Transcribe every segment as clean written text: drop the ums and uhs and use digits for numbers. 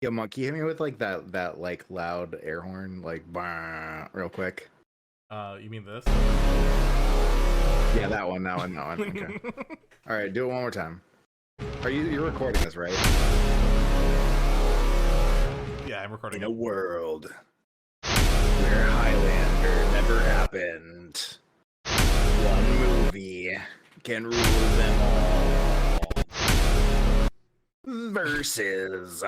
Yo, Monk, can you hit me with like that like loud air horn, like bah, real quick? You mean this? Yeah, that one. Okay. All right, do it one more time. You're recording this, right? Yeah, I'm recording. In a world where Highlander never happened, one movie can rule them all. Versus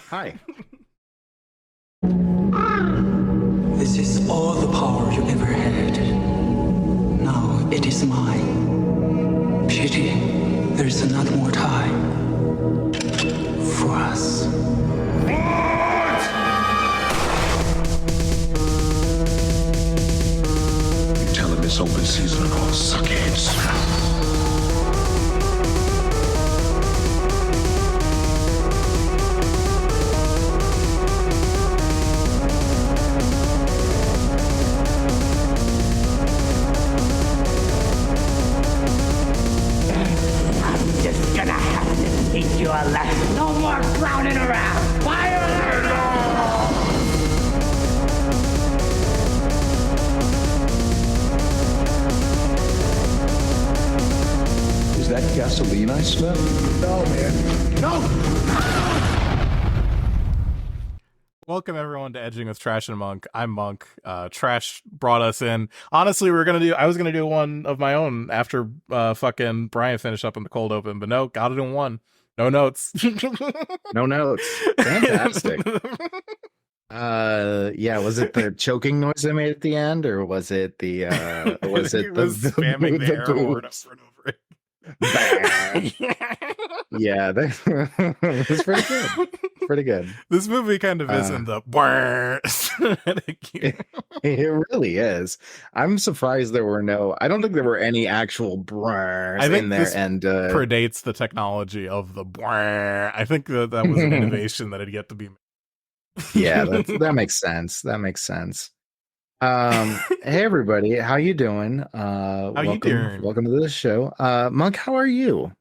Hi. This is all the power you ever had. Now it is mine. Pity there is not more time for us. You tell him it's open season on all suckheads. You are left. No more clowning around. Fire! Is that gasoline I smell? No, man. No. Welcome everyone to Edging with Trash and Monk. I'm Monk. Trash brought us in. Honestly, I was gonna do one of my own after fucking Brian finished up in the cold open, but no, got it in one. No notes. No notes. Fantastic. Yeah, was it the choking noise I made at the end, or was it the was it spamming the air horn over and over again. Yeah, that was pretty good. Pretty good. This movie kind of is in the it really is. I'm surprised there were I don't think there were any actual brrrs in there. And predates the technology of the brrr. I think that was an innovation that had yet to be made. Yeah, that makes sense. That makes sense. Hey everybody, how you doing? You doing? Welcome to the show. Monk, how are you?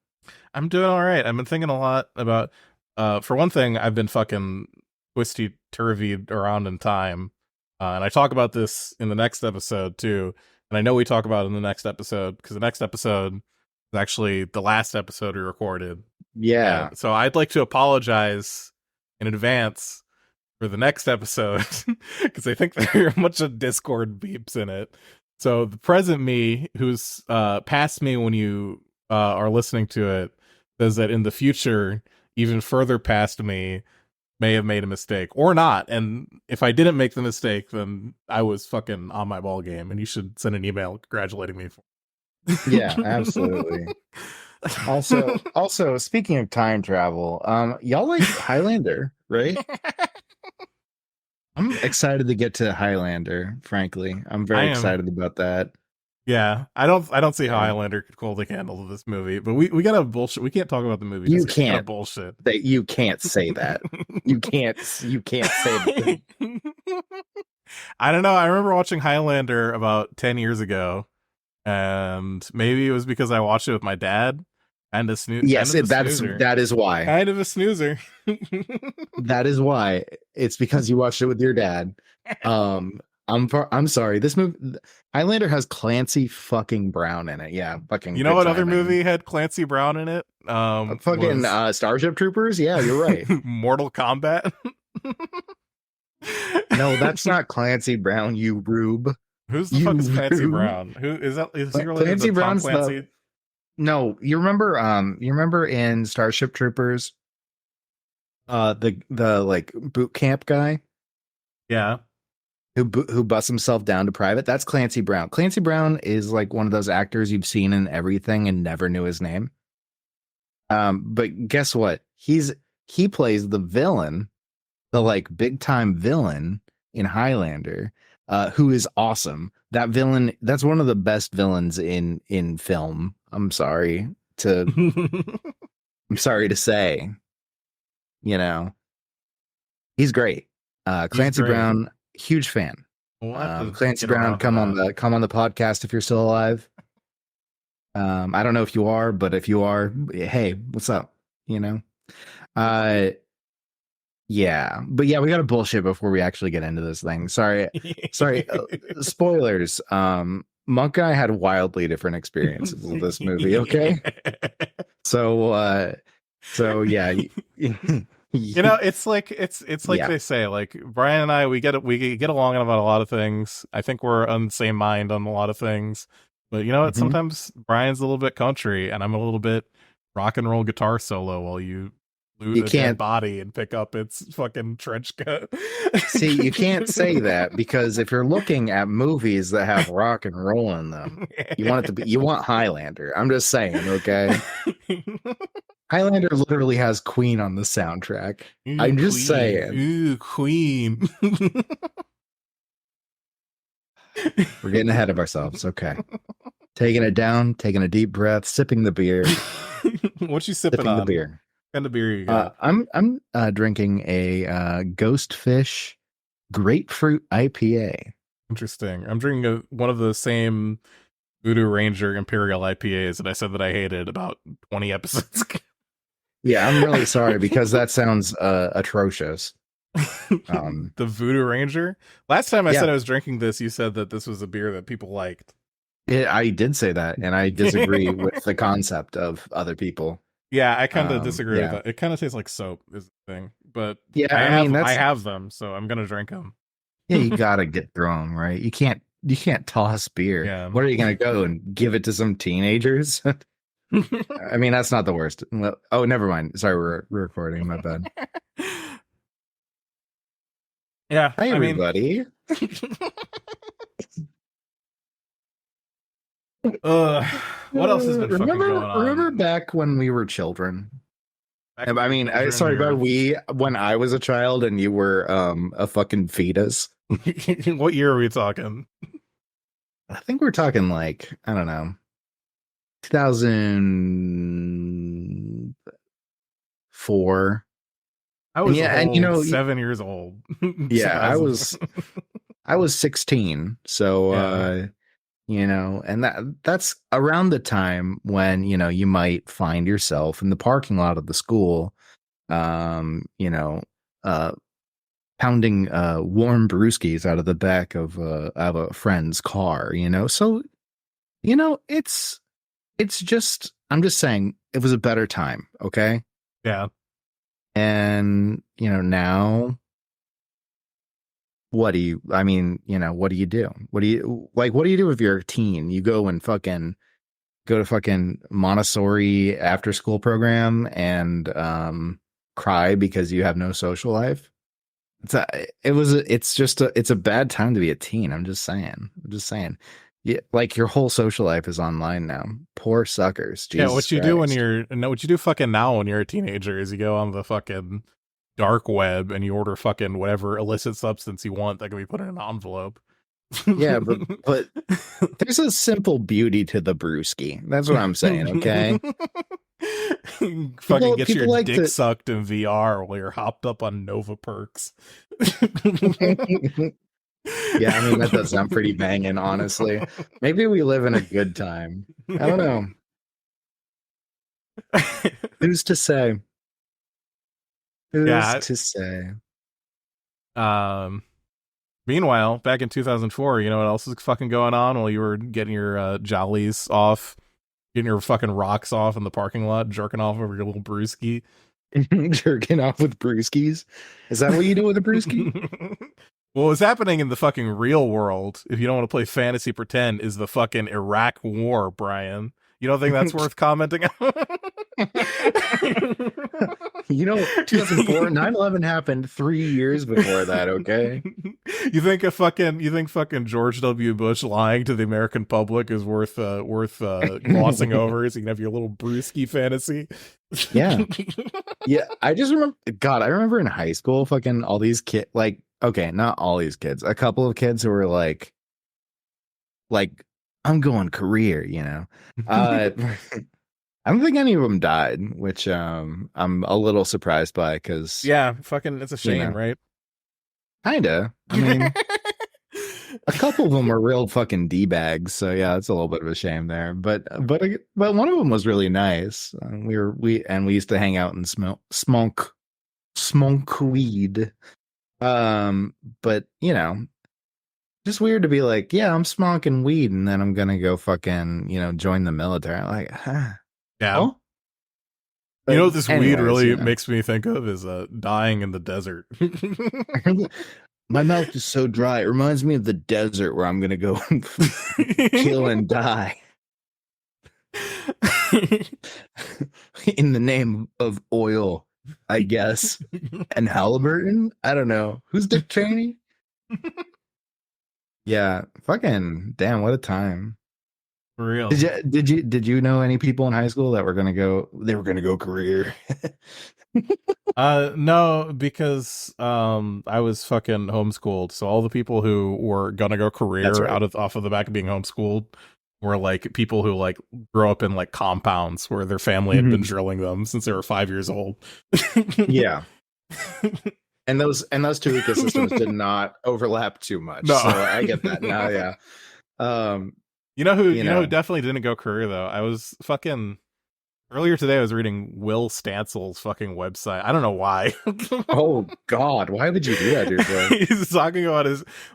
I'm doing all right. I've been thinking a lot about for one thing, I've been fucking twisty-turvied around in time. And I talk about this in the next episode too. And I know we talk about it in the next episode because the next episode is actually the last episode we recorded. Yeah. So I'd like to apologize in advance for the next episode because I think there are a bunch of Discord beeps in it. So the present me, who's past me when you are listening to it, says that in the future, even further past me may have made a mistake or not. And if I didn't make the mistake, then I was fucking on my ball game, and you should send an email congratulating me for it. Yeah, absolutely. Also, speaking of time travel, y'all like Highlander, right? I'm excited to get to Highlander, frankly. I'm very excited about that. Yeah, I don't see how Highlander could hold a candle to this movie, but we gotta bullshit. We can't talk about the movie. You can't bullshit. You can't say that. You can't say that. I don't know. I remember watching Highlander about 10 years ago, and maybe it was because I watched it with my dad. And a snoozer. Yes, that is why. Kind of a snoozer. That is why. It's because you watched it with your dad. I'm sorry. This movie, Highlander, has Clancy fucking Brown in it. Yeah, fucking. You know what other movie had Clancy Brown in it? Fucking Starship Troopers. Yeah, you're right. Mortal Kombat. No, that's not Clancy Brown. You rube. Who's the fuck is Clancy Brown? Who is that? Is he related Clancy to Brown's Tom Clancy? No, you remember in Starship Troopers, the like boot camp guy, yeah, who busts himself down to private. That's Clancy Brown. Clancy Brown is like one of those actors you've seen in everything and never knew his name. But guess what? He plays the villain, the like big time villain in Highlander, who is awesome. That villain, that's one of the best villains in film. I'm sorry to say, you know, he's great. Clancy Brown, huge fan. Clancy Brown, come on the podcast if you're still alive. I don't know if you are, but if you are, hey, what's up? you know. Uh, yeah, but yeah, we got to bullshit before we actually get into this thing. Sorry, spoilers. Monk and I had wildly different experiences with this movie. Okay, so yeah. You know, it's like Yeah. they say, like Brian and I, we get along about a lot of things. I think we're on the same mind on a lot of things. But you know what? Mhm. Sometimes Brian's a little bit country, and I'm a little bit rock and roll guitar solo while you loot You a dead can't- body and pick up its fucking trench coat. See, you can't say that because if you're looking at movies that have rock and roll in them, you want Highlander. I'm just saying, okay? Highlander literally has Queen on the soundtrack. Ooh, I'm just Queen. saying. Ooh, Queen. We're getting ahead of ourselves. Okay. Taking it down, taking a deep breath, sipping the beer. What you sipping Sipping on? the beer. What kind of beer you got? I'm drinking a Ghost Fish grapefruit IPA. Interesting. I'm drinking one of the same Voodoo Ranger Imperial IPAs that I said that I hated about 20 episodes ago. Yeah, I'm really sorry because that sounds atrocious. The Voodoo Ranger? Last time I Yeah. said I was drinking this, you said that this was a beer that people liked. I did say that, and I disagree with the concept of other people. Yeah, I kind of disagree yeah. with that. It kind of tastes like soap is the thing. But Yeah, I have them, so I'm going to drink them. Yeah, you gotta get thrown, right? You can't toss beer. Yeah. What are you gonna go and give it to some teenagers? I mean, that's not the worst. Well, oh, never mind. Sorry, we're recording. My bad. Yeah. Hi, everybody. What else has been fucking going on? Remember back when we were children? Back I mean, during sorry your- about when I was a child and you were a fucking fetus. What year are we talking? I think we're talking like, I don't know, 2004. I was Yeah, and you know, 7 years old. Yeah, I was 16. So Yeah. you know, and that's around the time when, you know, you might find yourself in the parking lot of the school, you know, pounding warm brewskis out of the back of a friend's car, you know. So, you know, it's just, I'm just saying it was a better time, okay? Yeah. And, you know, now what do you do? What do you do if you're a teen? You go and go to fucking Montessori after school program and cry because you have no social life. It's a bad time to be a teen. I'm just saying. Yeah, like your whole social life is online now. Poor suckers. Jesus Yeah, what you do when Christ. what you do fucking now when you're a teenager is you go on the fucking dark web and you order fucking whatever illicit substance you want that can be put in an envelope. Yeah, but there's a simple beauty to the brewski. That's what I'm saying, okay? Fucking get people your like dick to- sucked in VR while you're hopped up on Nova Perks. Yeah, I mean, that does sound pretty banging, honestly. Maybe we live in a good time. I don't know. Who's to say? Yeah. To say? Meanwhile, back in 2004, you know what else is fucking going on while you were getting your jollies off, getting your fucking rocks off in the parking lot, jerking off over your little brewski? Jerking off with brewskis? Is that what you do with a brewski? Well, what's happening in the fucking real world, if you don't want to play fantasy pretend, is the fucking Iraq war, Brian. You don't think that's worth commenting on? You know, 2004, 9/11 happened 3 years before that, okay? You think fucking George W. Bush lying to the American public is worth glossing over so you can have your little brewski fantasy? Yeah. Yeah, I just remember, God, I remember in high school, fucking all these kids, like, okay, not all these kids, a couple of kids who were like, I'm going career, you know? I don't think any of them died, which I'm a little surprised by because Yeah, fucking it's a shame, know. right? Kinda. I mean, A couple of them were real fucking d-bags, so yeah, it's a little bit of a shame there. But one of them was really nice. We used to hang out and smoke weed. But you know, just weird to be like, yeah, I'm smoking weed, and then I'm gonna go fucking, join the military. I'm like, huh. Yeah. Oh? You know what this weed Anyways, really makes me think of is dying in the desert. My mouth is so dry. It reminds me of the desert where I'm gonna go kill and die in the name of oil, I guess. And Halliburton? I don't know. Who's Dick Cheney? Yeah, fucking damn, what a time. For real. Did you know any people in high school that were gonna go career? No, because I was fucking homeschooled. So all the people who were gonna go career off of the back of being homeschooled were like people who like grew up in like compounds where their family had been drilling them since they were 5 years old. Yeah. And those two ecosystems did not overlap too much. No. So I get that now, yeah. You know who definitely didn't go career though? I was fucking earlier today I was reading Will Stansel's fucking website. I don't know why. Oh God, why would you do that, dude? He's talking about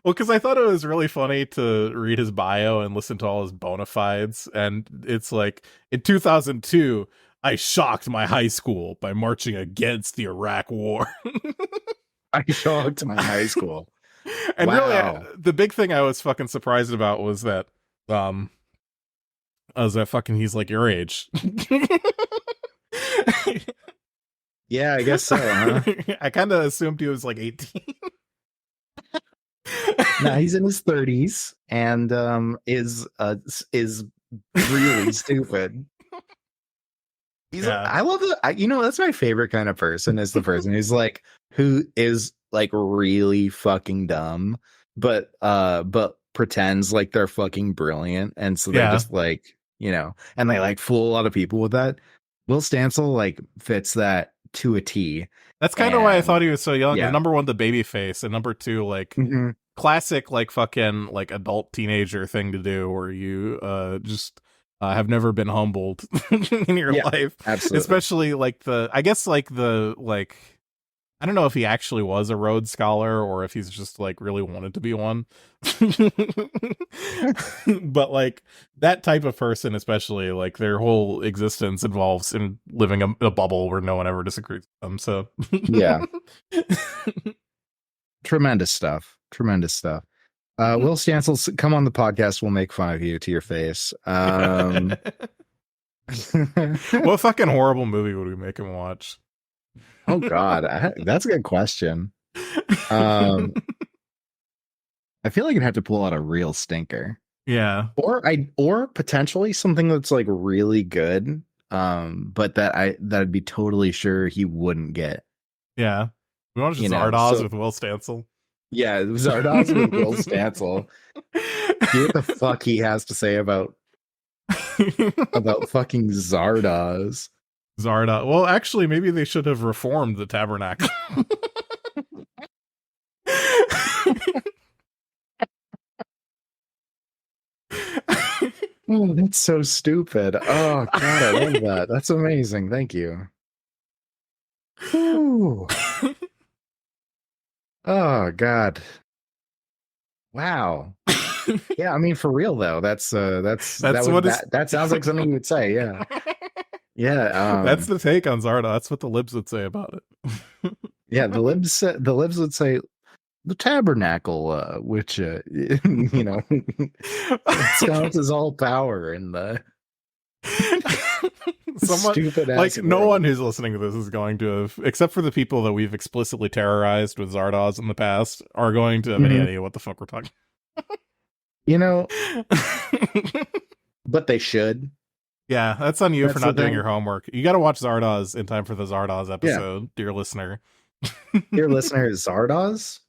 because I thought it was really funny to read his bio and listen to all his bona fides. And it's like, in 2002, I shocked my high school by marching against the Iraq War. I shocked my high school. And wow. Really, the big thing I was fucking surprised about was that he's like your age. Yeah, I guess so, huh? I kind of assumed he was like 18. No, he's in his 30s and is really stupid. I love it. That's my favorite kind of person, is the person who is like really fucking dumb, but pretends like they're fucking brilliant, and so they're just like, and they like fool a lot of people with that. Will Stansel like fits that to a T. That's kind of why I thought he was so young. Yeah. Number one, the baby face, and number two, like classic like fucking like adult teenager thing to do, where you just have never been humbled in your life. Absolutely. Especially like I don't know if he actually was a Rhodes Scholar or if he's just like really wanted to be one. But like that type of person, especially, like their whole existence involves in living a bubble where no one ever disagrees with them. So yeah. Tremendous stuff. Will Stansel, come on the podcast. We'll make fun of you to your face. What fucking horrible movie would we make him watch? Oh God, that's a good question. I feel like I'd have to pull out a real stinker. Yeah. Or potentially something that's like really good, but that'd be totally sure he wouldn't get. Yeah. We want to just Zardoz with Will Stansel. Yeah, Zardoz with Will Stansel. See what the fuck he has to say about fucking Zardoz. Zarda. Well, actually, maybe they should have reformed the tabernacle. Oh, that's so stupid. Oh God, I love that. That's amazing. Thank you. Ooh. Oh God. Wow. Yeah, I mean, for real though. That sounds like something you would say. Yeah. Yeah. That's the take on Zarda. That's what the libs would say about it. Yeah, the libs would say the tabernacle, which ensconces all power in the stupid ass like world. No one who's listening to this is going to have, except for the people that we've explicitly terrorized with Zardoz in the past, are going to have any idea what the fuck we're talking. But they should. Yeah, that's on you for not doing your homework. You got to watch Zardoz in time for the Zardoz episode, dear listener. Dear listener, Zardoz?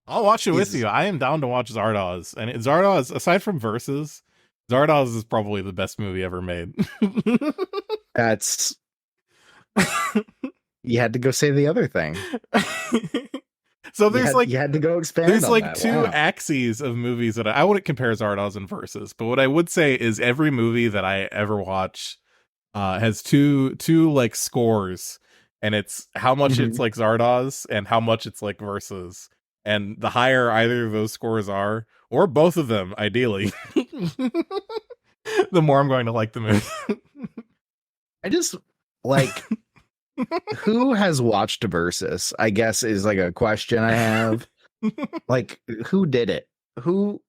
I'll watch it with you. I am down to watch Zardoz. And Zardoz, aside from Versus, Zardoz is probably the best movie ever made. That's... You had to go say the other thing. So there's you had to go expand. there's on like that. two Wow. axes of movies that I wouldn't compare Zardoz and Versus, but what I would say is every movie that I ever watch has two like scores, and it's how much it's like Zardoz and how much it's like Versus. And the higher either of those scores are, or both of them, ideally, the more I'm going to like the movie. I just like who has watched Versus, I guess is like a question I have. Like, who did it? Who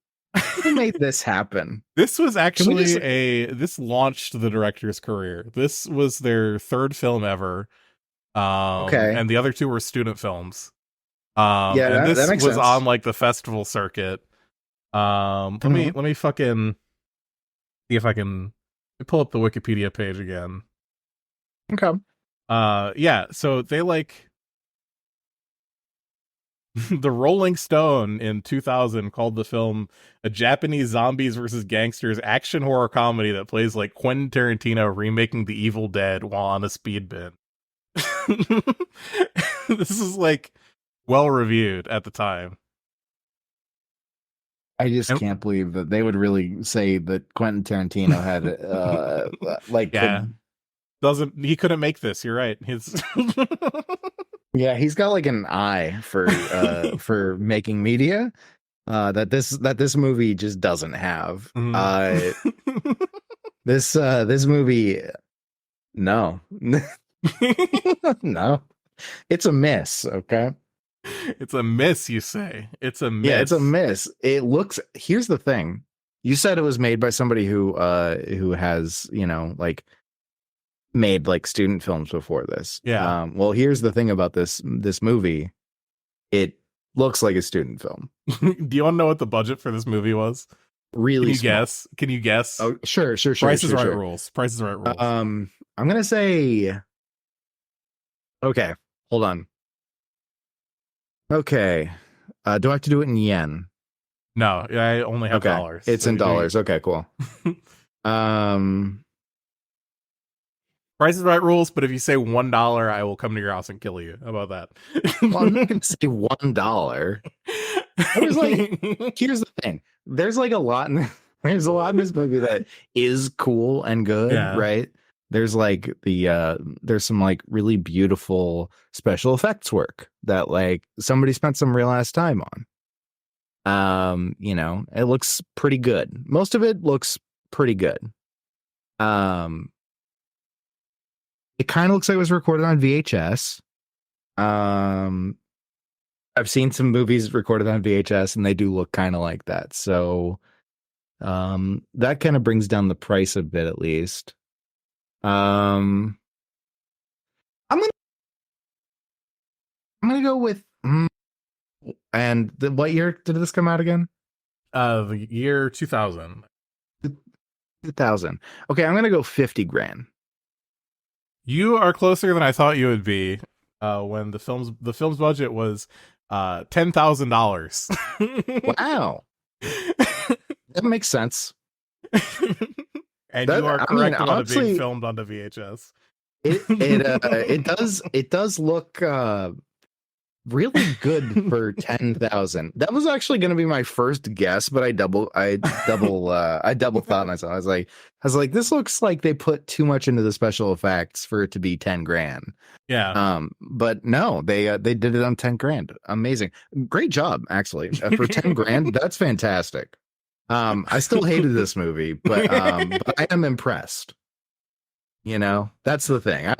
made this happen? This was actually just- this launched the director's career. This was their third film ever. Okay. And the other two were student films. Yeah, and this that makes was sense. on like the festival circuit. Let me fucking see if I can pull up the Wikipedia page again. Okay. Yeah, so they like the Rolling Stone in 2000 called the film a Japanese zombies versus gangsters action horror comedy that plays like Quentin Tarantino remaking The Evil Dead while on a speed bin. This is like well reviewed at the time. I just can't believe that they would really say that Quentin Tarantino had like Yeah. He couldn't make this, you're right. His yeah, he's got like an eye for making media that this movie just doesn't have. This movie, no. No. It's a miss, okay? It's a miss, you say. It's a miss. Yeah, it's a miss. Here's the thing. You said it was made by somebody who has, like made like student films before this. Yeah. Well, here's the thing about this movie. It looks like a student film. Do you want to know what the budget for this movie was? Really? Can you guess? Oh, sure. Price is Right rules. Price is Right rules. I'm gonna say. Okay, hold on. Okay, do I have to do it in yen? No, I only have dollars. It's so in dollars. Okay, cool. Price is Right rules, but if you say $1, I will come to your house and kill you. How about that? Well, I'm not gonna say $1. Here's the thing. There's like a lot in there's a lot in this movie that is cool and good, right? There's like there's some like really beautiful special effects work that like somebody spent some real ass time on. It looks pretty good. Most of it looks pretty good. It kind of looks like it was recorded on VHS. I've seen some movies recorded on VHS and they do look kind of like that. So that kind of brings down the price a bit, at least. I'm gonna go with and what year did this come out again? The year 2000. 2000. Okay, I'm gonna go 50 grand. You are closer than I thought you would be. When the film's budget was $10,000. Wow. That makes sense. And you are correct about honestly, it being filmed onto VHS. It does look really good for 10,000. That was actually going to be my first guess, but I double thought myself. I was like, this looks like they put too much into the special effects for it to be 10 grand. Yeah. But no, they did it on 10 grand. Amazing. Great job, actually. For 10 grand, that's fantastic. I still hated this movie, but I am impressed. That's the thing.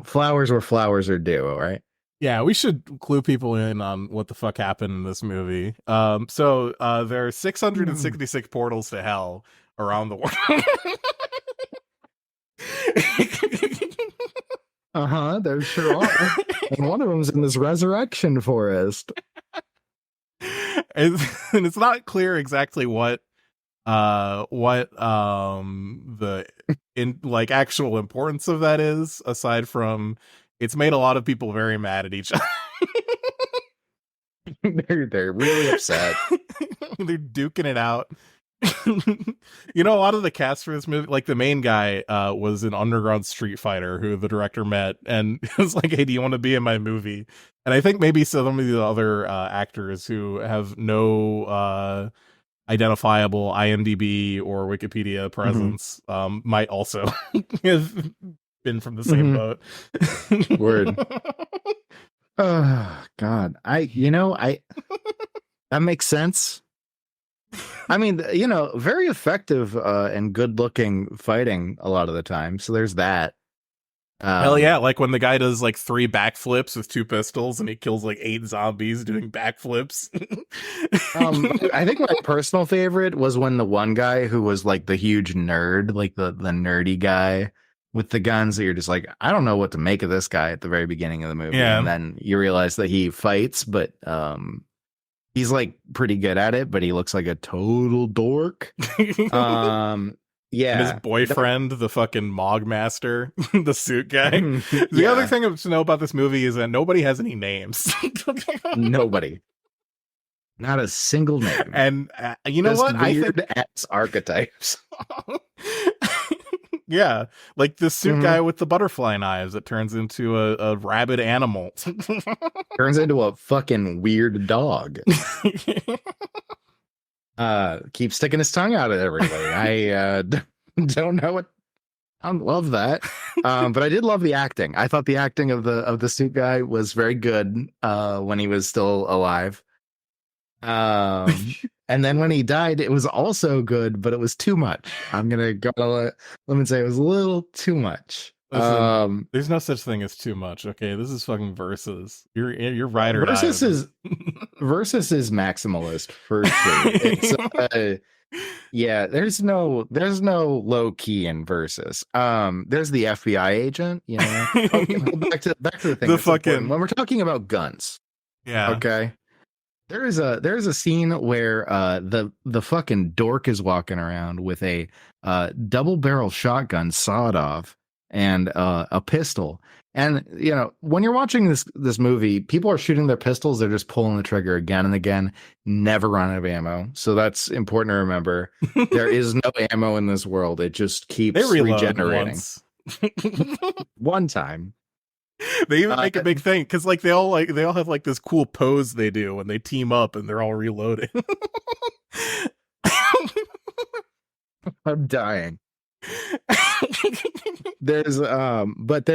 Flowers where flowers are due, all right? Yeah, we should clue people in on what the fuck happened in this movie. So there are 666 portals to hell around the world. There sure are. And one of them's in this resurrection forest. And it's not clear exactly what the actual importance of that is, aside from it's made a lot of people very mad at each other. They're really upset. They're duking it out. You know, a lot of the cast for this movie, like the main guy, was an underground street fighter who the director met and was like, "Hey, do you want to be in my movie?" And I think maybe some of the other actors who have no identifiable IMDb or Wikipedia presence might also have been from the same boat. Word. Oh God, I that makes sense. I mean, very effective and good-looking fighting a lot of the time. So there's that. Hell yeah! Like when the guy does like 3 backflips with 2 pistols, and he kills like 8 zombies doing backflips. I think my personal favorite was when the one guy who was like the huge nerd, like the nerdy guy with the guns, that you're just like, I don't know what to make of this guy at the very beginning of the movie, Yeah. and then you realize that he fights, but he's like pretty good at it, but he looks like a total dork. Yeah. And his boyfriend, the fucking Mog Master, the suit guy. The other thing to know about this movie is that nobody has any names. Nobody. Not a single name. And you know Just what? Weird ass archetypes. Yeah, like the suit guy with the butterfly knives that turns into a rabid animal. Turns into a fucking weird dog. Keeps sticking his tongue out at everybody. I don't know what. I don't love that. But I did love the acting. I thought the acting of the suit guy was very good when he was still alive. And then when he died, it was also good, but it was too much. I'm gonna go let me say it was a little too much. Listen, there's no such thing as too much. Okay, this is fucking Versus. You're right or Versus is Versus is maximalist for sure. It's yeah, there's no low key in Versus. There's the FBI agent, Okay, back to the thing. The fucking when we're talking about guns. Yeah. Okay. There's a scene where the fucking dork is walking around with a double barrel shotgun sawed off and a pistol. And when you're watching this movie, people are shooting their pistols, they're just pulling the trigger again and again, never run out of ammo. So that's important to remember. There is no ammo in this world. It just keeps regenerating. One time. They even make a big thing because they all have like this cool pose they do when they team up and they're all reloading. I'm dying. There's but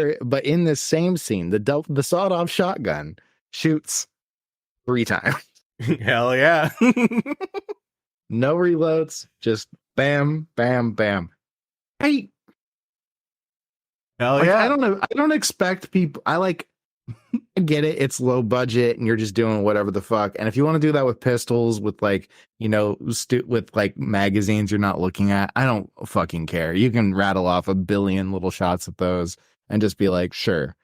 in this same scene, the sawed off shotgun shoots 3 times. Hell yeah. No reloads, just bam, bam, bam. Hell yeah. I don't know. I don't expect people. I get it. It's low budget and you're just doing whatever the fuck. And if you want to do that with pistols, with with magazines you're not looking at, I don't fucking care. You can rattle off a billion little shots at those and just be like, sure,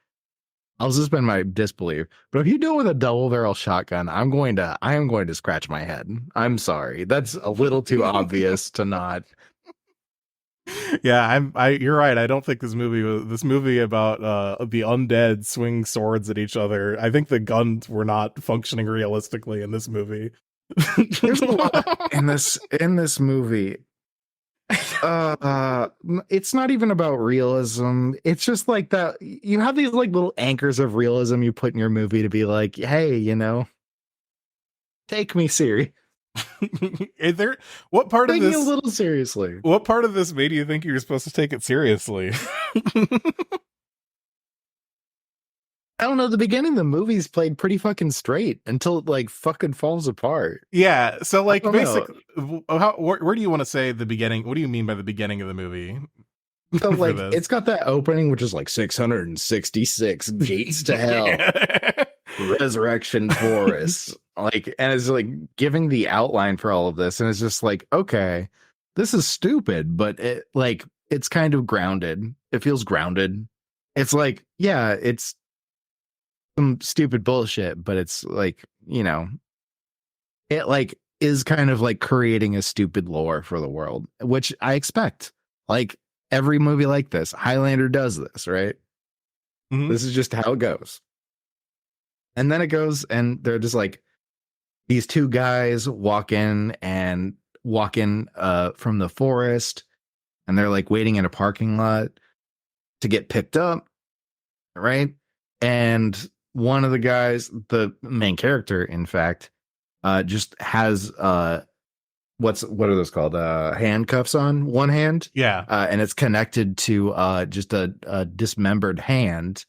I'll suspend my disbelief. But if you do it with a double barrel shotgun, I am going to scratch my head. I'm sorry. That's a little too obvious to not. Yeah, you're right. I don't think this movie about the undead swing swords at each other. I think the guns were not functioning realistically in this movie. There's a lot in this movie. It's not even about realism. It's just like that. You have these little anchors of realism you put in your movie to be like, hey, take me serious. Is there what part Take of this me a little seriously? What part of this made you think you were supposed to take it seriously? I don't know. The beginning of the movie's played pretty fucking straight until it fucking falls apart. Yeah. So basically, where do you want to say the beginning? What do you mean by the beginning of the movie? So it's got that opening, which is 666 gates to hell. Resurrection Forest, and it's giving the outline for all of this, and it's just okay, this is stupid, but it's kind of grounded. It feels grounded. It's yeah, it's some stupid bullshit, but it's it is kind of creating a stupid lore for the world, which I expect. Every movie like this, Highlander does this, right? Mm-hmm. This is just how it goes. And then it goes, and they're just these 2 guys walk in, and walk in from the forest, and they're like waiting in a parking lot to get picked up, right? And one of the guys, the main character, in fact, just has what are those called? Handcuffs on one hand. Yeah. And it's connected to just a dismembered hand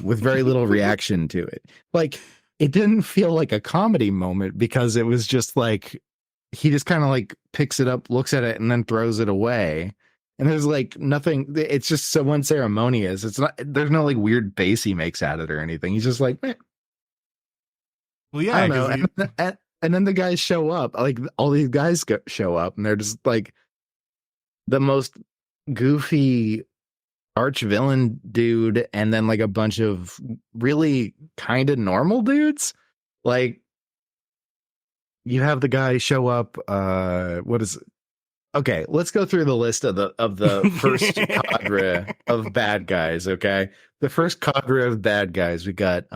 with very little reaction to it. Like, it didn't feel like a comedy moment because it was just like he just kind of like picks it up, looks at it, and then throws it away. And there's like nothing. It's just so unceremonious. It's not. There's no like weird face he makes at it or anything. He's just like, well, yeah. I don't know. And then the guys show up. Like all these guys show up, and they're just like the most goofy arch villain dude, and then like a bunch of really kind of normal dudes. Like you have the guy show up. What is? Okay, let's go through the list of the first cadre of bad guys. Okay, the first cadre of bad guys. We got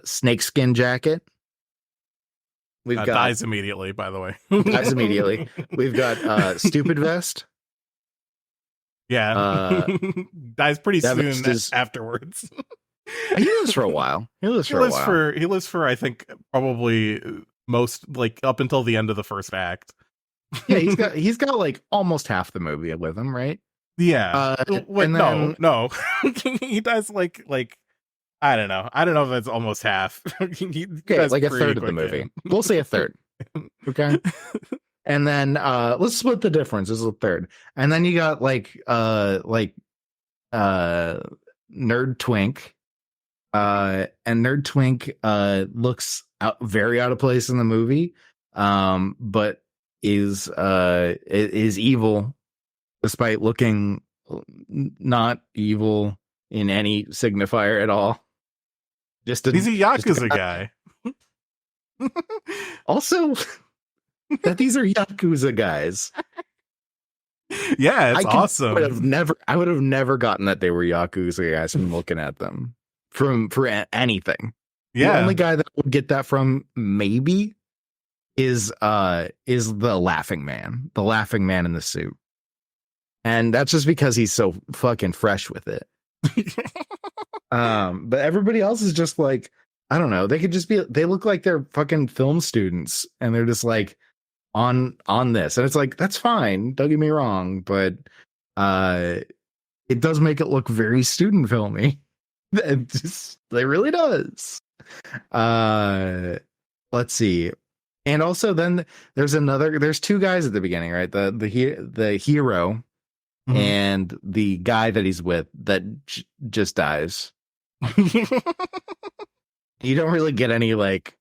Snakeskin Jacket. We've got dies immediately, by the way. Dies immediately. We've got Stupid Vest. Yeah. Dies pretty soon afterwards. He lives for a while. He lives for I think probably most, like, up until the end of the first act. Yeah, he's got like almost half the movie with him, right? Yeah. Wait, and then, no. He dies like I don't know if that's almost half. Okay, like a third of the movie. We'll say a third. Okay. And then let's split the difference. This is a third. And then you got like Nerd Twink. And Nerd Twink looks very out of place in the movie. But is evil despite looking not evil in any signifier at all. He's a Yakuza guy. Also, that these are Yakuza guys. Yeah, it's awesome. I would have never gotten that they were Yakuza guys from looking at them for anything. Yeah. The only guy that would get that from maybe is the laughing man in the suit. And that's just because he's so fucking fresh with it. But everybody else is just like, I don't know, they look like they're fucking film students, and they're just like on this, and it's like, that's fine, don't get me wrong, but it does make it look very student filmy. It really does. Let's see. And also then there's two guys at the beginning, right? The hero and the guy that he's with that just dies. You don't really get any like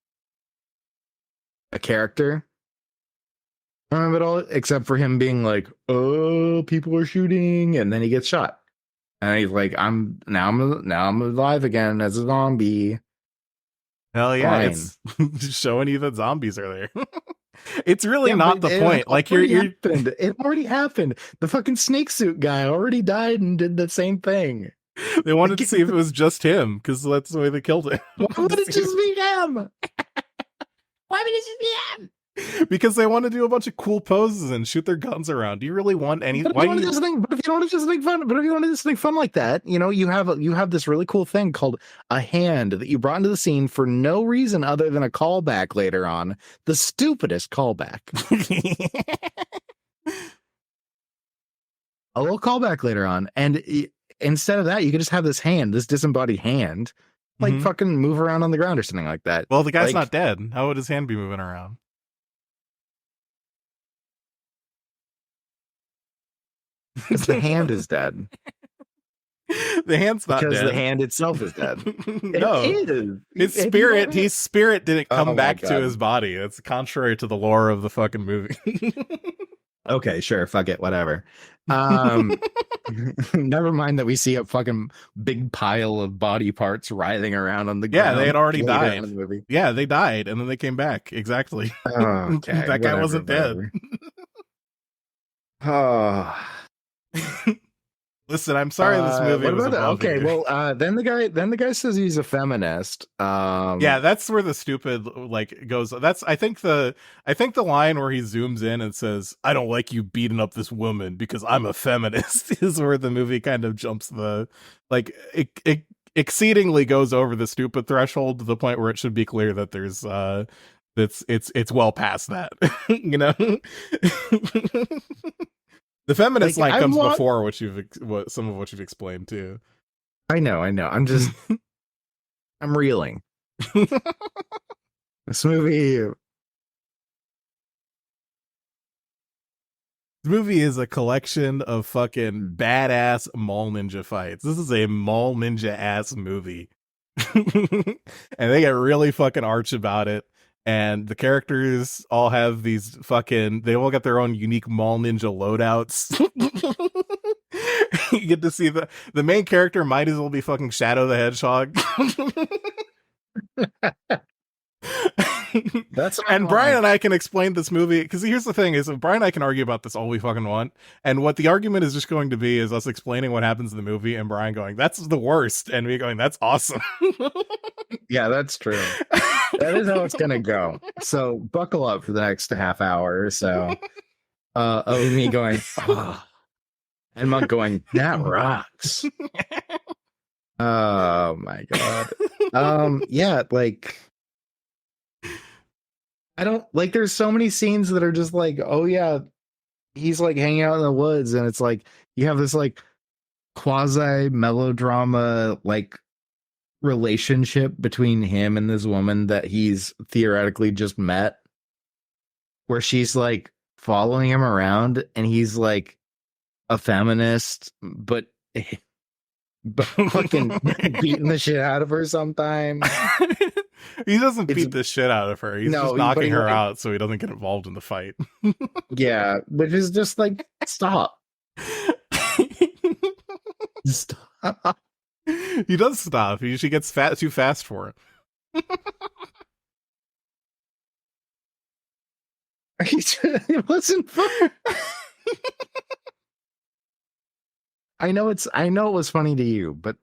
a character from it all, except for him being like, "Oh, people are shooting," and then he gets shot, and he's like, "I'm alive again as a zombie." Hell yeah! Fine. It's showing you that zombies are there. It's really not the point. Like it already happened. The fucking snake suit guy already died and did the same thing. They wanted to see if it was just him, because that's the way they killed him. Why would it just be him? Why would it just be him? Because they want to do a bunch of cool poses and shoot their guns around. Do you really want any? But if you want to just make fun like that, you know, you have this really cool thing called a hand that you brought into the scene for no reason other than a callback later on. The stupidest callback. A little callback later on, and instead of that, you could just have this disembodied hand, like fucking move around on the ground or something like that. Well, the guy's not dead. How would his hand be moving around? Because the hand is dead. The hand's not because dead. The hand itself is dead. No, it is. His spirit didn't come back to his body. That's contrary to the lore of the fucking movie. Okay, sure, fuck it, whatever. Never mind that we see a fucking big pile of body parts writhing around on the ground. Yeah, they had already died. The yeah, they died, and then they came back. Exactly. Okay, that guy wasn't dead. Oh. Listen, I'm sorry this movie what was about that? above Okay, you. well, then the guy says he's a feminist. Yeah, that's where the stupid like goes. That's I think the line where he zooms in and says, "I don't like you beating up this woman because I'm a feminist," is where the movie kind of jumps the like it exceedingly goes over the stupid threshold to the point where it should be clear that there's it's well past that. You know. The feminist Like, line comes before some of what you've explained too. I know. I'm just I'm reeling. This movie is a collection of fucking badass mall ninja fights. This is a mall ninja ass movie. And they get really fucking arch about it. And the characters all have these they all got their own unique mall ninja loadouts. You get to see the main character might as well be fucking Shadow the Hedgehog. And Brian and I can explain this movie because here's the thing: is Brian and I can argue about this all we fucking want, and what the argument is just going to be is us explaining what happens in the movie, and Brian going, "That's the worst," and me going, "That's awesome." Yeah, that's true. That is how it's gonna go. So buckle up for the next half hour or so. Of me going, oh, and Monk going, that rocks. Oh my god. Yeah, like I don't like there's so many scenes that are just like, oh yeah, he's like hanging out in the woods, and it's like you have this like quasi melodrama like relationship between him and this woman that he's theoretically just met, where she's like following him around and he's like a feminist, but fucking beating the shit out of her sometimes. He doesn't beat the shit out of her. He's just knocking her out so he doesn't get involved in the fight. Yeah, which is just like, stop. Stop. He does stop. She gets too fast for it. It wasn't fun. I know it was funny to you, but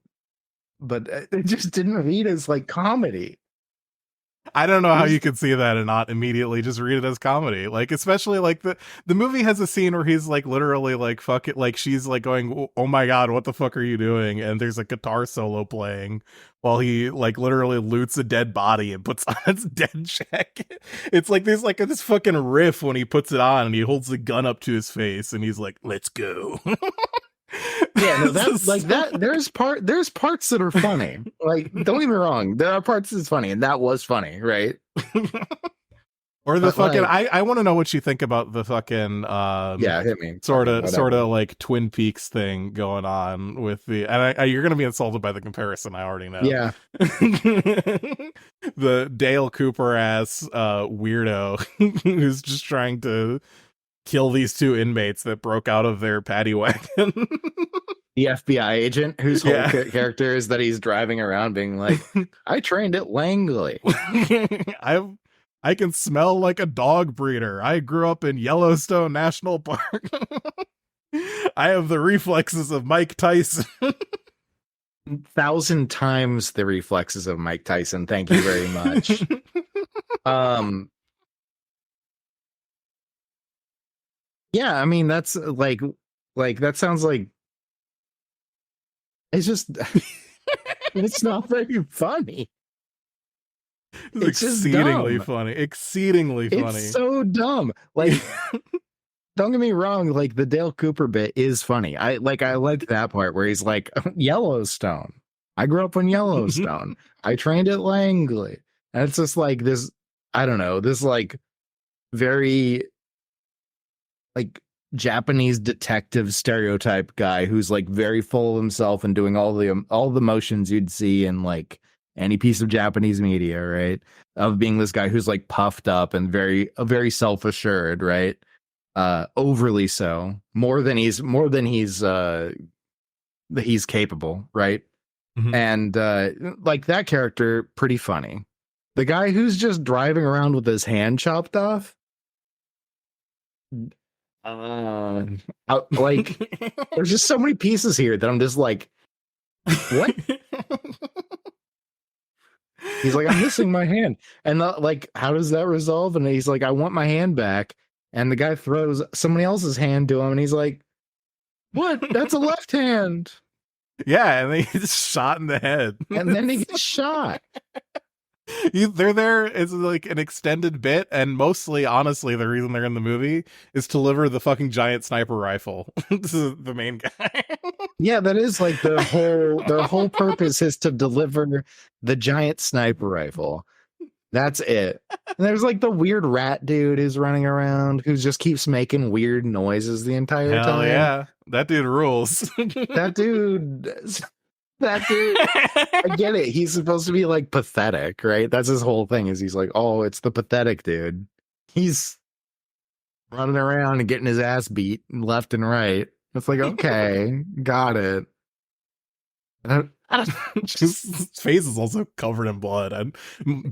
it just didn't read as like comedy. I don't know how you could see that and not immediately just read it as comedy. Like, especially like the movie has a scene where he's like literally like fuck it, like she's like going, oh my god, what the fuck are you doing? And there's a guitar solo playing while he like literally loots a dead body and puts on its dead jacket. It's like there's like this fucking riff when he puts it on and he holds the gun up to his face and he's like, let's go. Yeah, no, that's like that. There's parts that are funny. Like, don't get me wrong, there are parts that's funny, and that was funny, right? Or the fucking I want to know what you think about the fucking yeah, hit me. Sort of like Twin Peaks thing going on with the and you're gonna be insulted by the comparison. I already know. Yeah, the Dale Cooper ass weirdo who's just trying to kill these two inmates that broke out of their paddy wagon. The FBI agent whose whole character is that he's driving around being like, I trained at Langley. I can smell like a dog breeder. I grew up in Yellowstone National Park. I have the reflexes of Mike Tyson. 1,000 times the reflexes of Mike Tyson. Thank you very much. Yeah, I mean, that's like that sounds like it's just it's not very funny. It's exceedingly funny. Exceedingly funny. It's so dumb. Like, don't get me wrong, like the Dale Cooper bit is funny. I like that part where he's like, Yellowstone. I grew up in Yellowstone. I trained at Langley. And it's just like this, I don't know, this like very like Japanese detective stereotype guy who's like very full of himself and doing all the motions you'd see in like any piece of Japanese media, right? Of being this guy who's like puffed up and very self-assured, right? Overly so, more than he's capable, right? Mm-hmm. And like that character, pretty funny. The guy who's just driving around with his hand chopped off, Like, there's just so many pieces here that I'm just like, what? He's like, I'm missing my hand. And like, how does that resolve? And he's like, I want my hand back. And the guy throws somebody else's hand to him, and he's like, what? That's a left hand. Yeah, and then he gets shot in the head. And then he gets shot. They're there as like an extended bit, and mostly, honestly, the reason they're in the movie is to deliver the fucking giant sniper rifle. This is the main guy. Yeah, that is like their whole purpose is to deliver the giant sniper rifle. That's it. And there's like the weird rat dude who's running around who just keeps making weird noises the entire Hell time. yeah, that dude rules. That dude. I get it. He's supposed to be like pathetic, right? That's his whole thing. Is he's like, oh, it's the pathetic dude. He's running around and getting his ass beat left and right. It's like, okay, got it. His face is also covered in blood, and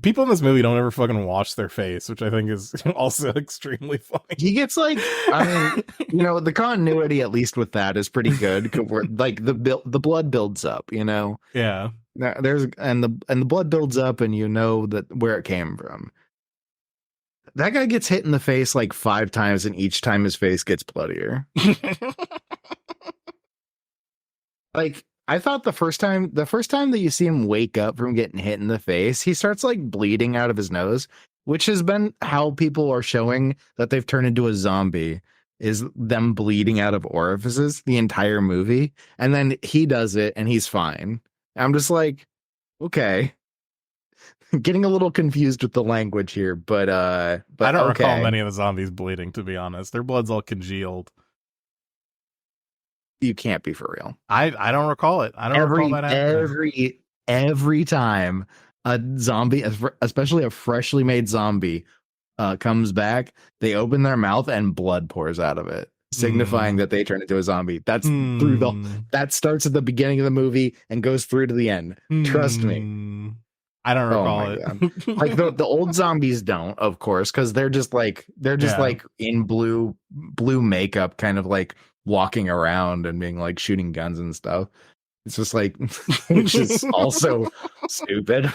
people in this movie don't ever fucking wash their face, which I think is also extremely funny. He gets like, I mean, the continuity at least with that is pretty good. Like the blood builds up, Yeah, and the blood builds up, and that where it came from. That guy gets hit in the face like 5 times, and each time his face gets bloodier. Like, I thought the first time that you see him wake up from getting hit in the face, he starts like bleeding out of his nose, which has been how people are showing that they've turned into a zombie, is them bleeding out of orifices the entire movie. And then he does it and he's fine. I'm just like, okay. Getting a little confused with the language here, but I don't recall many of the zombies bleeding, to be honest. Their blood's all congealed. You can't be for real. I don't recall it. I don't recall that happening. Every time a zombie, especially a freshly made zombie, comes back, they open their mouth and blood pours out of it, signifying that they turn into a zombie. That's that starts at the beginning of the movie and goes through to the end. Trust me. I don't recall it. Like the old zombies don't, of course, because they're just like in blue makeup, kind of like walking around and being like shooting guns and stuff. It's just like, which is also stupid.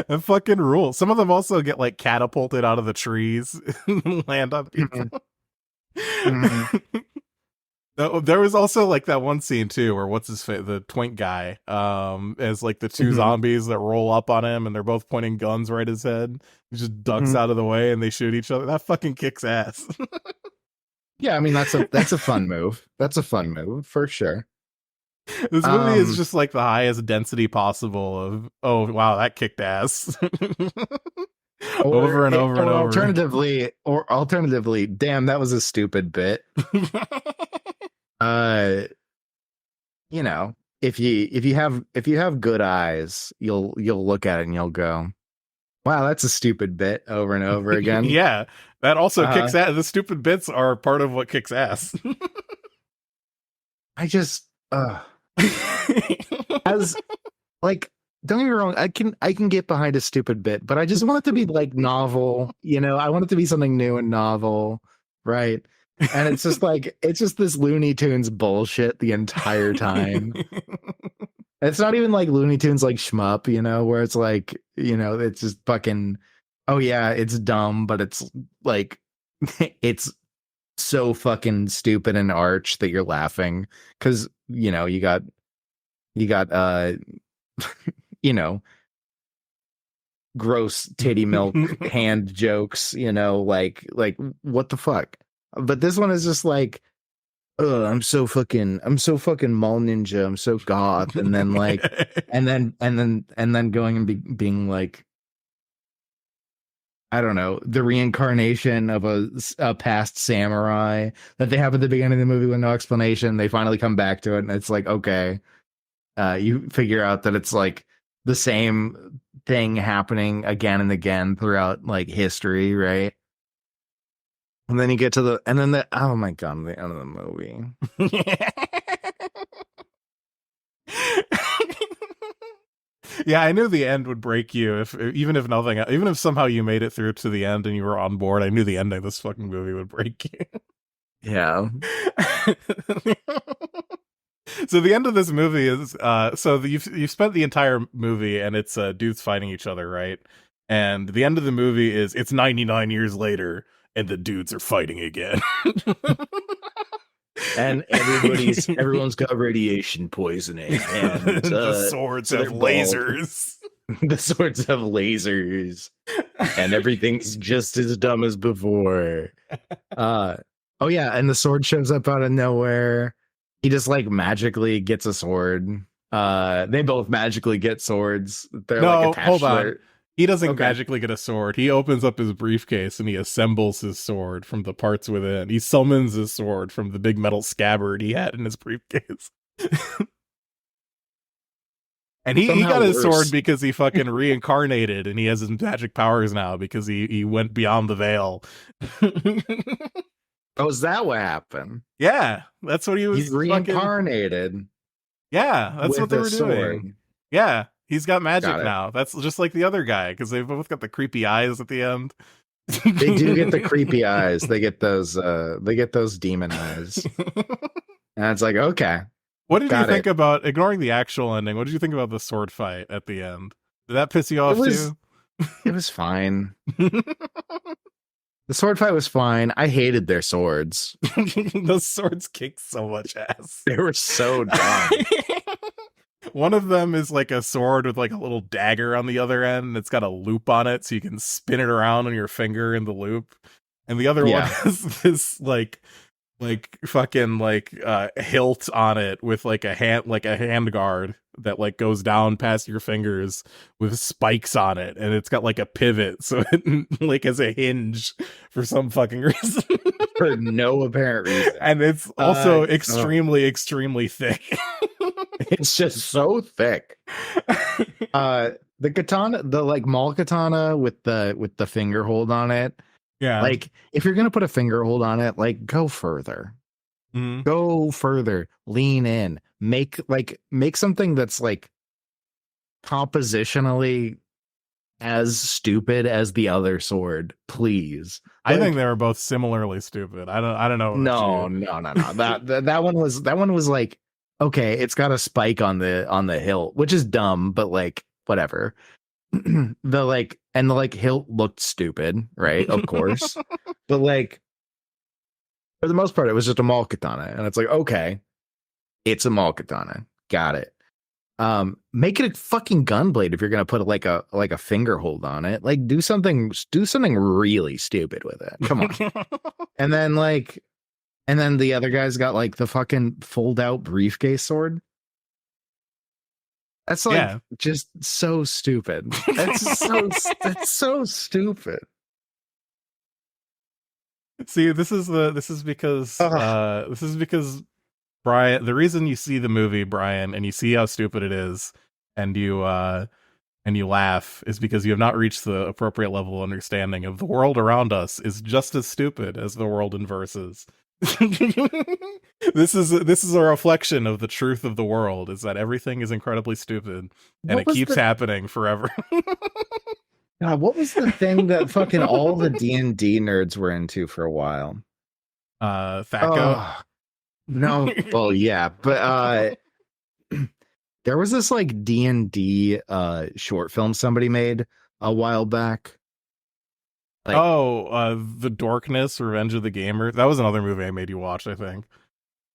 A fucking rule. Some of them also get like catapulted out of the trees and land on people. Mm-hmm. There was also like that one scene too where the twink guy as like the 2 zombies that roll up on him, and they're both pointing guns right at his head. He just ducks out of the way and they shoot each other. That fucking kicks ass. Yeah, I mean that's a fun move. That's a fun move for sure. This movie is just like the highest density possible of, oh wow, that kicked ass. Over and over and over. Alternatively, damn, that was a stupid bit. If you have good eyes, you'll look at it and you'll go, wow, that's a stupid bit, over and over again. Yeah, that also kicks ass. The stupid bits are part of what kicks ass. I just as like, don't get me wrong, I can get behind a stupid bit, but I just want it to be like novel, I want it to be something new and novel, right? And it's just like, it's just this Looney Tunes bullshit the entire time. It's not even like Looney Tunes like shmup, where it's like, it's just fucking, oh yeah, it's dumb, but it's like, it's so fucking stupid and arch that you're laughing because, you got gross titty milk hand jokes, like what the fuck. But this one is just like, I'm so fucking mall ninja, I'm so goth, and then like and then going and being like, I don't know, the reincarnation of a past samurai that they have at the beginning of the movie with no explanation. They finally come back to it, and it's like, okay, you figure out that it's like the same thing happening again and again throughout like history, right? And then you get to oh my god, the end of the movie. Yeah, I knew the end would break you even if nothing, even if somehow you made it through to the end and you were on board. I knew the ending of this fucking movie would break you. Yeah. So the end of this movie is you've spent the entire movie and it's dudes fighting each other, right? And the end of the movie is it's 99 years later and the dudes are fighting again. And everyone's got radiation poisoning, and the swords have lasers. The swords have lasers, and everything's just as dumb as before. Oh yeah, and the sword shows up out of nowhere. He just like magically gets a sword. They both magically get swords. They're like attached. Hold on. He doesn't magically get a sword. He opens up his briefcase and he assembles his sword from the parts within. He summons his sword from the big metal scabbard he had in his briefcase. And he got his sword because he fucking reincarnated and he has his magic powers now because he went beyond the veil. Oh, is that what happened? Yeah, that's what he was. He's reincarnated. Yeah, that's what they were doing. Yeah. He's got magic now. That's just like the other guy, because they've both got the creepy eyes at the end. They do get the creepy eyes. They get those demon eyes. And it's like, okay. What did you think about, ignoring the actual ending, what did you think about the sword fight at the end? Did that piss you off too? It was fine. The sword fight was fine. I hated their swords. Those swords kicked so much ass. They were so dumb. One of them is like a sword with like a little dagger on the other end, and it's got a loop on it so you can spin it around on your finger in the loop. And the other one has this like fucking hilt on it with like a hand guard that like goes down past your fingers with spikes on it, and it's got like a pivot so it like has a hinge for some fucking reason. For no apparent reason. And it's also extremely thick. It's just so thick. The katana, the like maul katana with the finger hold on it. Yeah. Like if you're gonna put a finger hold on it, like go further. Mm-hmm. Go further. Lean in. Make something that's like compositionally as stupid as the other sword, please. I think they were both similarly stupid. I don't know. No. That one was like, okay, it's got a spike on the hilt, which is dumb, but like whatever. the hilt looked stupid, right? Of course. But like for the most part, it was just a maul katana, and it's like, okay, it's a maul katana. Got it. Make it a fucking gunblade if you're gonna put like a finger hold on it. Like do something really stupid with it. Come on. And then the other guy's got like the fucking fold out briefcase sword. That's like just so stupid. That's so stupid. See, this is because Brian, the reason you see the movie, Brian, and you see how stupid it is, and you laugh, is because you have not reached the appropriate level of understanding of the world around us is just as stupid as the world in Versus. This is a reflection of the truth of the world, is that everything is incredibly stupid and it keeps happening forever. God, what was the thing that fucking all the D&D nerds were into for a while? THAC0? No, well, yeah, but there was this like D&D short film somebody made a while back. Like, The Dorkness, Revenge of the Gamer. That was another movie I made you watch, I think.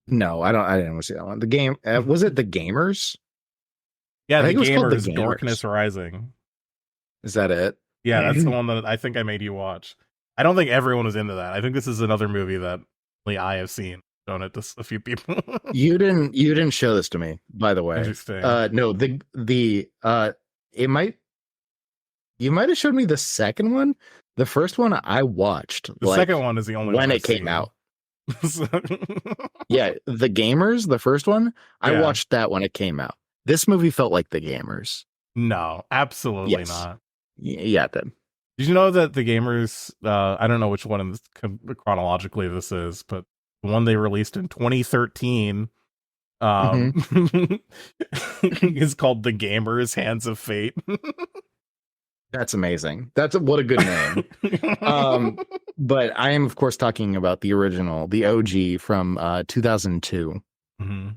No, I didn't want to see that one. The game, was it The Gamers? Yeah, The Gamers, Dorkness Rising. Is that it? Yeah, that's the one that I think I made you watch. I don't think everyone was into that. I think this is another movie that only I have seen. Shown it to a few people. You didn't show this to me, by the way. Interesting. No, you might have showed me the second one. The first one I watched. The second one is the only when one it came out. Yeah, The Gamers, the first one, I watched that when it came out. This movie felt like The Gamers. No, absolutely not. Yeah, it did. Did you know that The Gamers, I don't know which one in this, chronologically this is, but the one they released in 2013 Um, is called The Gamers Hands of Fate. That's amazing. What a good name. But I am of course talking about the original, the OG from 2002. Mhm.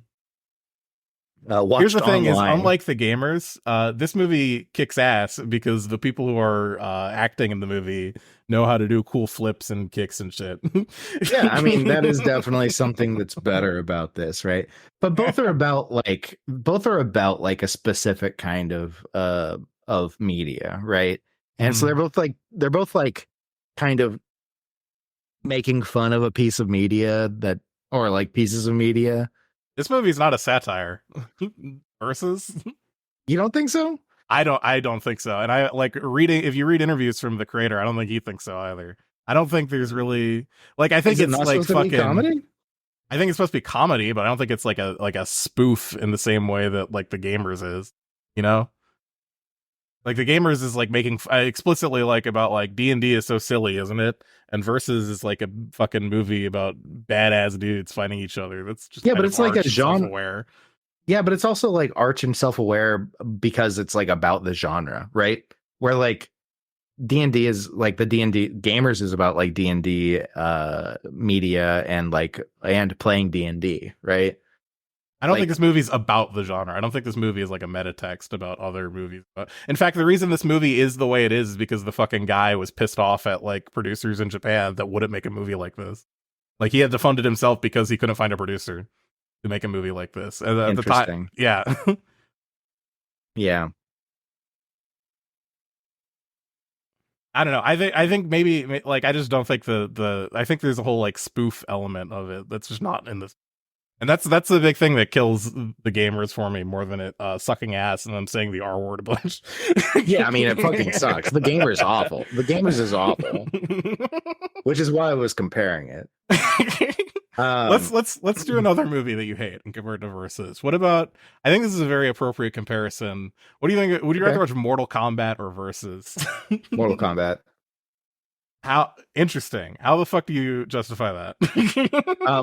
Here's the thing: is unlike The Gamers, this movie kicks ass because the people who are acting in the movie know how to do cool flips and kicks and shit. Yeah, I mean that is definitely something that's better about this, right? But both are about like a specific kind of media, right? And so they're both like kind of making fun of a piece of media that, or like pieces of media. This movie's not a satire. Versus, You don't think so? I don't think so. And I like reading, if you read interviews from the creator, I don't think he thinks so either. I don't think there's really like, I think Is it it's not like supposed to be fucking comedy? I think it's supposed to be comedy, but I don't think it's like a spoof in the same way that like The Gamers is, you know? Like The Gamers is like making explicitly like about like D&D is so silly, isn't it? And Versus is like a fucking movie about badass dudes fighting each other. That's just Yeah, kind but of it's like a arch and genre. self-aware. Yeah, but it's also like arch and self-aware because it's like about the genre, right? Where like D&D is like the D&D Gamers is about like D&D media and playing D&D, right? I don't Like- think this movie's about the genre. I don't think this movie is like a meta text about other movies. In fact, the reason this movie is the way it is because the fucking guy was pissed off at like producers in Japan that wouldn't make a movie like this. Like he had to fund it himself because he couldn't find a producer to make a movie like this. And at the time, Interesting. yeah. Yeah. I don't know. I think maybe like I just don't think I think there's a whole like spoof element of it that's just not in this. And that's the big thing that kills The Gamers for me more than it sucking ass and I'm saying the R word a bunch. Yeah, I mean it fucking sucks. The Gamers is awful. The Gamers is awful. Which is why I was comparing it. Let's do another movie that you hate and compare it to Versus. What about? I think this is a very appropriate comparison. What do you think? Would you rather watch Mortal Kombat or Versus? Mortal Kombat. How interesting. How the fuck do you justify that?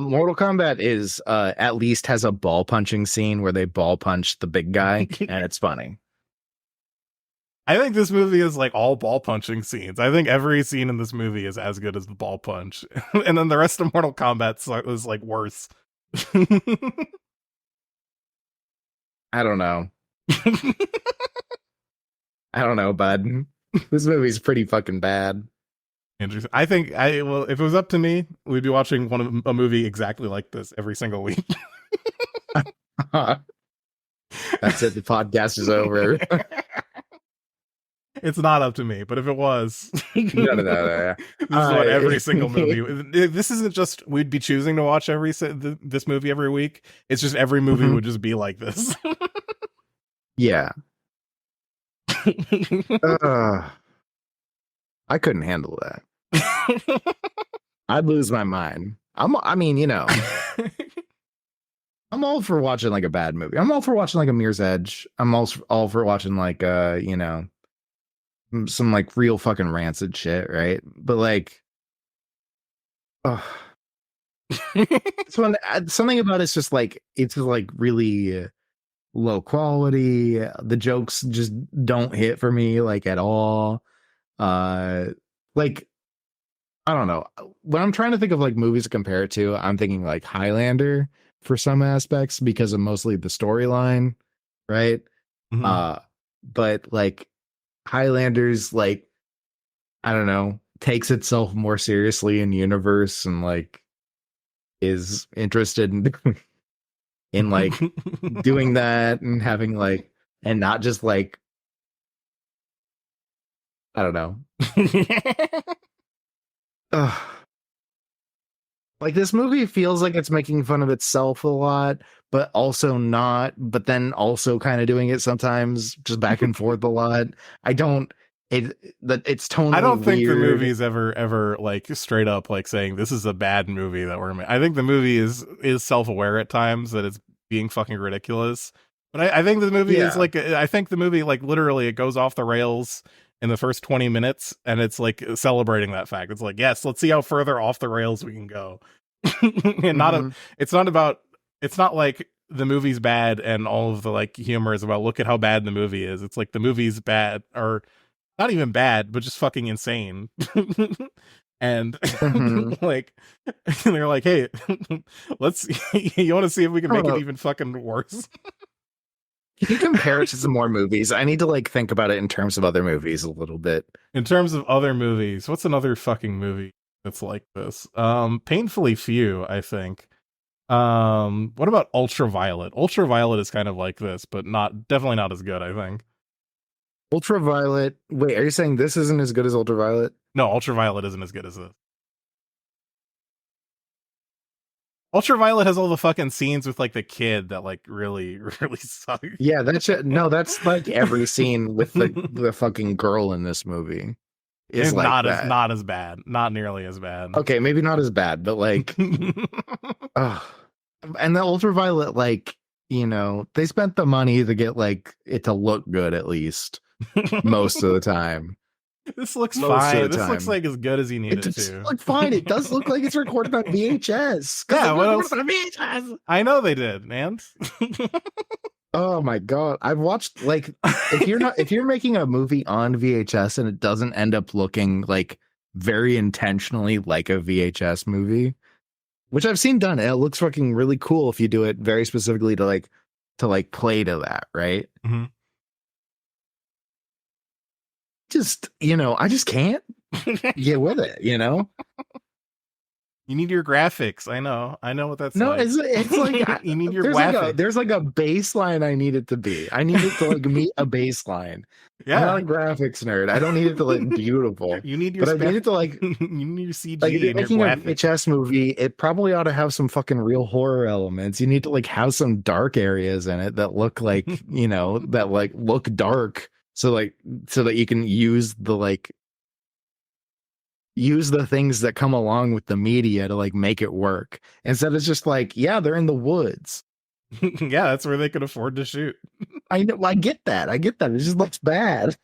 Mortal Kombat is at least has a ball punching scene where they ball punch the big guy, and it's funny. I think this movie is like all ball punching scenes. I think every scene in this movie is as good as the ball punch, and then the rest of Mortal Kombat was like worse. I don't know. I don't know, bud. This movie's pretty fucking bad. Interesting. I think if it was up to me, we'd be watching a movie exactly like this every single week. That's it. The podcast is over. It's not up to me, but if it was, No. This is what every single movie. This isn't just we'd be choosing to watch this movie every week. It's just every movie would just be like this. Yeah. I couldn't handle that. I'd lose my mind. I mean, you know, I'm all for watching like a bad movie. I'm all for watching like a Mirror's Edge. I'm also all for watching like you know, some like real fucking rancid shit, right? But like, something about it's just like really low quality. The jokes just don't hit for me like at all. Like I don't know. When I'm trying to think of like movies to compare it to, I'm thinking like Highlander for some aspects because of mostly the storyline, right? Mhm. But like Highlander's like I don't know, takes itself more seriously in universe and like is interested in like doing that and having like and not just like I don't know. Like this movie feels like it's making fun of itself a lot, but also not, but then also kind of doing it sometimes, just back and forth a lot. It's tonally I don't think weird. the movie's ever like straight up like saying this is a bad movie that we're making. I think the movie is self-aware at times that it's being fucking ridiculous. But I think the movie is like I think the movie like literally it goes off the rails in the first 20 minutes and it's like celebrating that fact. It's like, yes, let's see how further off the rails we can go. And it's not like the movie's bad and all of the like humor is about look at how bad the movie is. It's like the movie's bad, or not even bad, but just fucking insane. And like they're like, hey, let's you want to see if we can make it even fucking worse? Can you compare it to some more movies? I need to like think about it in terms of other movies a little bit. In terms of other movies, what's another fucking movie that's like this? Painfully Few, I think. What about Ultraviolet? Ultraviolet is kind of like this, but definitely not as good, I think. Ultraviolet. Wait, are you saying this isn't as good as Ultraviolet? No, Ultraviolet isn't as good as this. Ultraviolet has all the fucking scenes with like the kid that like really suck. Yeah, that's like every scene with the fucking girl in this movie. It's like not that. not as bad, not nearly as bad. Okay, maybe not as bad, but like, and the Ultraviolet, like, you know, they spent the money to get like it to look good at least most of the time. This looks fine. This looks like as good as you need it to. Look fine. It does look like it's recorded on VHS. Yeah, what else? VHS. I know they did, man. Oh my god. I've watched like if you're making a movie on VHS and it doesn't end up looking like very intentionally like a VHS movie, which I've seen done, it looks fucking really cool if you do it very specifically to play to that, right? Mm-hmm. Just, you know, I just can't get with it, you know? You need your graphics. I know what that's no, like. It's like you need your graphics. There's like a baseline I need it to be. I need it to like meet a baseline. Yeah. I'm not a graphics nerd. I don't need it to look beautiful. You need your but I need it to like you need your CG like if you're and making your a VHS movie, it probably ought to have some fucking real horror elements. You need to like have some dark areas in it that look like, you know, that like look dark. So that you can use the things that come along with the media to like make it work. Instead it's just like, yeah, they're in the woods. Yeah, that's where they could afford to shoot. I know, I get that. It just looks bad.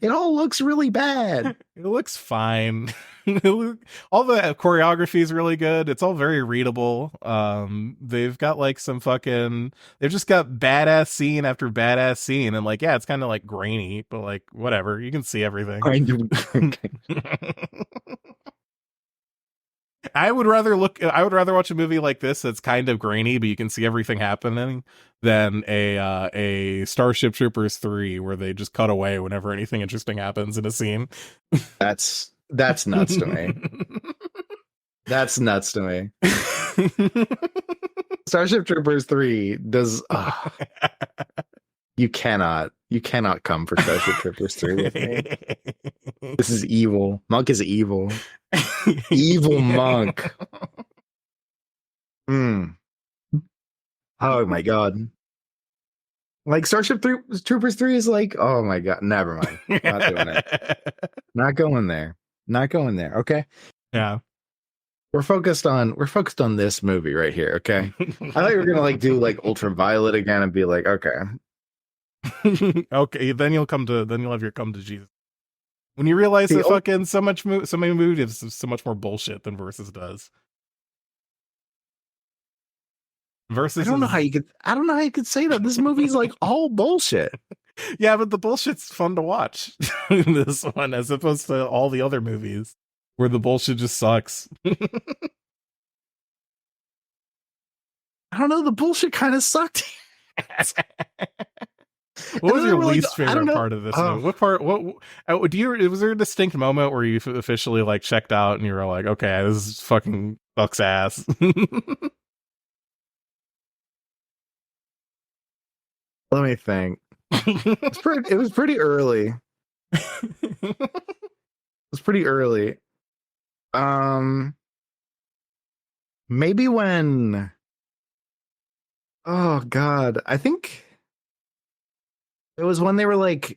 It all looks really bad. It looks fine. All the choreography is really good. It's all very readable. They've got like they've just got badass scene after badass scene, and like, yeah, it's kind of like grainy, but like whatever, you can see everything. I would rather watch a movie like this that's kind of grainy, but you can see everything happening, than a Starship Troopers 3 where they just cut away whenever anything interesting happens in a scene. That's nuts to me. That's nuts to me. Starship Troopers 3 does. You cannot come for Starship Troopers 3 with me. This is evil. Monk is evil. Evil Monk. Oh my god. Like Starship Troopers 3 is like, oh my god, never mind. Not doing it. Not going there. Okay. Yeah. We're focused on this movie right here, okay? I thought you were gonna like do like Ultraviolet again and be like, okay. Okay, then you'll have your come to Jesus. When you realize that fucking so many movies is so much more bullshit than Versus does. Versus I don't know how you could say that. This movie's like all bullshit. Yeah, but the bullshit's fun to watch in this one, as opposed to all the other movies where the bullshit just sucks. I don't know, the bullshit kind of sucked. What was your least favorite part of this movie? What part? Was there a distinct moment where you officially like checked out and you were like, okay, this fucking sucks ass? Let me think. It was pretty early. It was pretty early. Maybe when. Oh God, I think it was when they were like.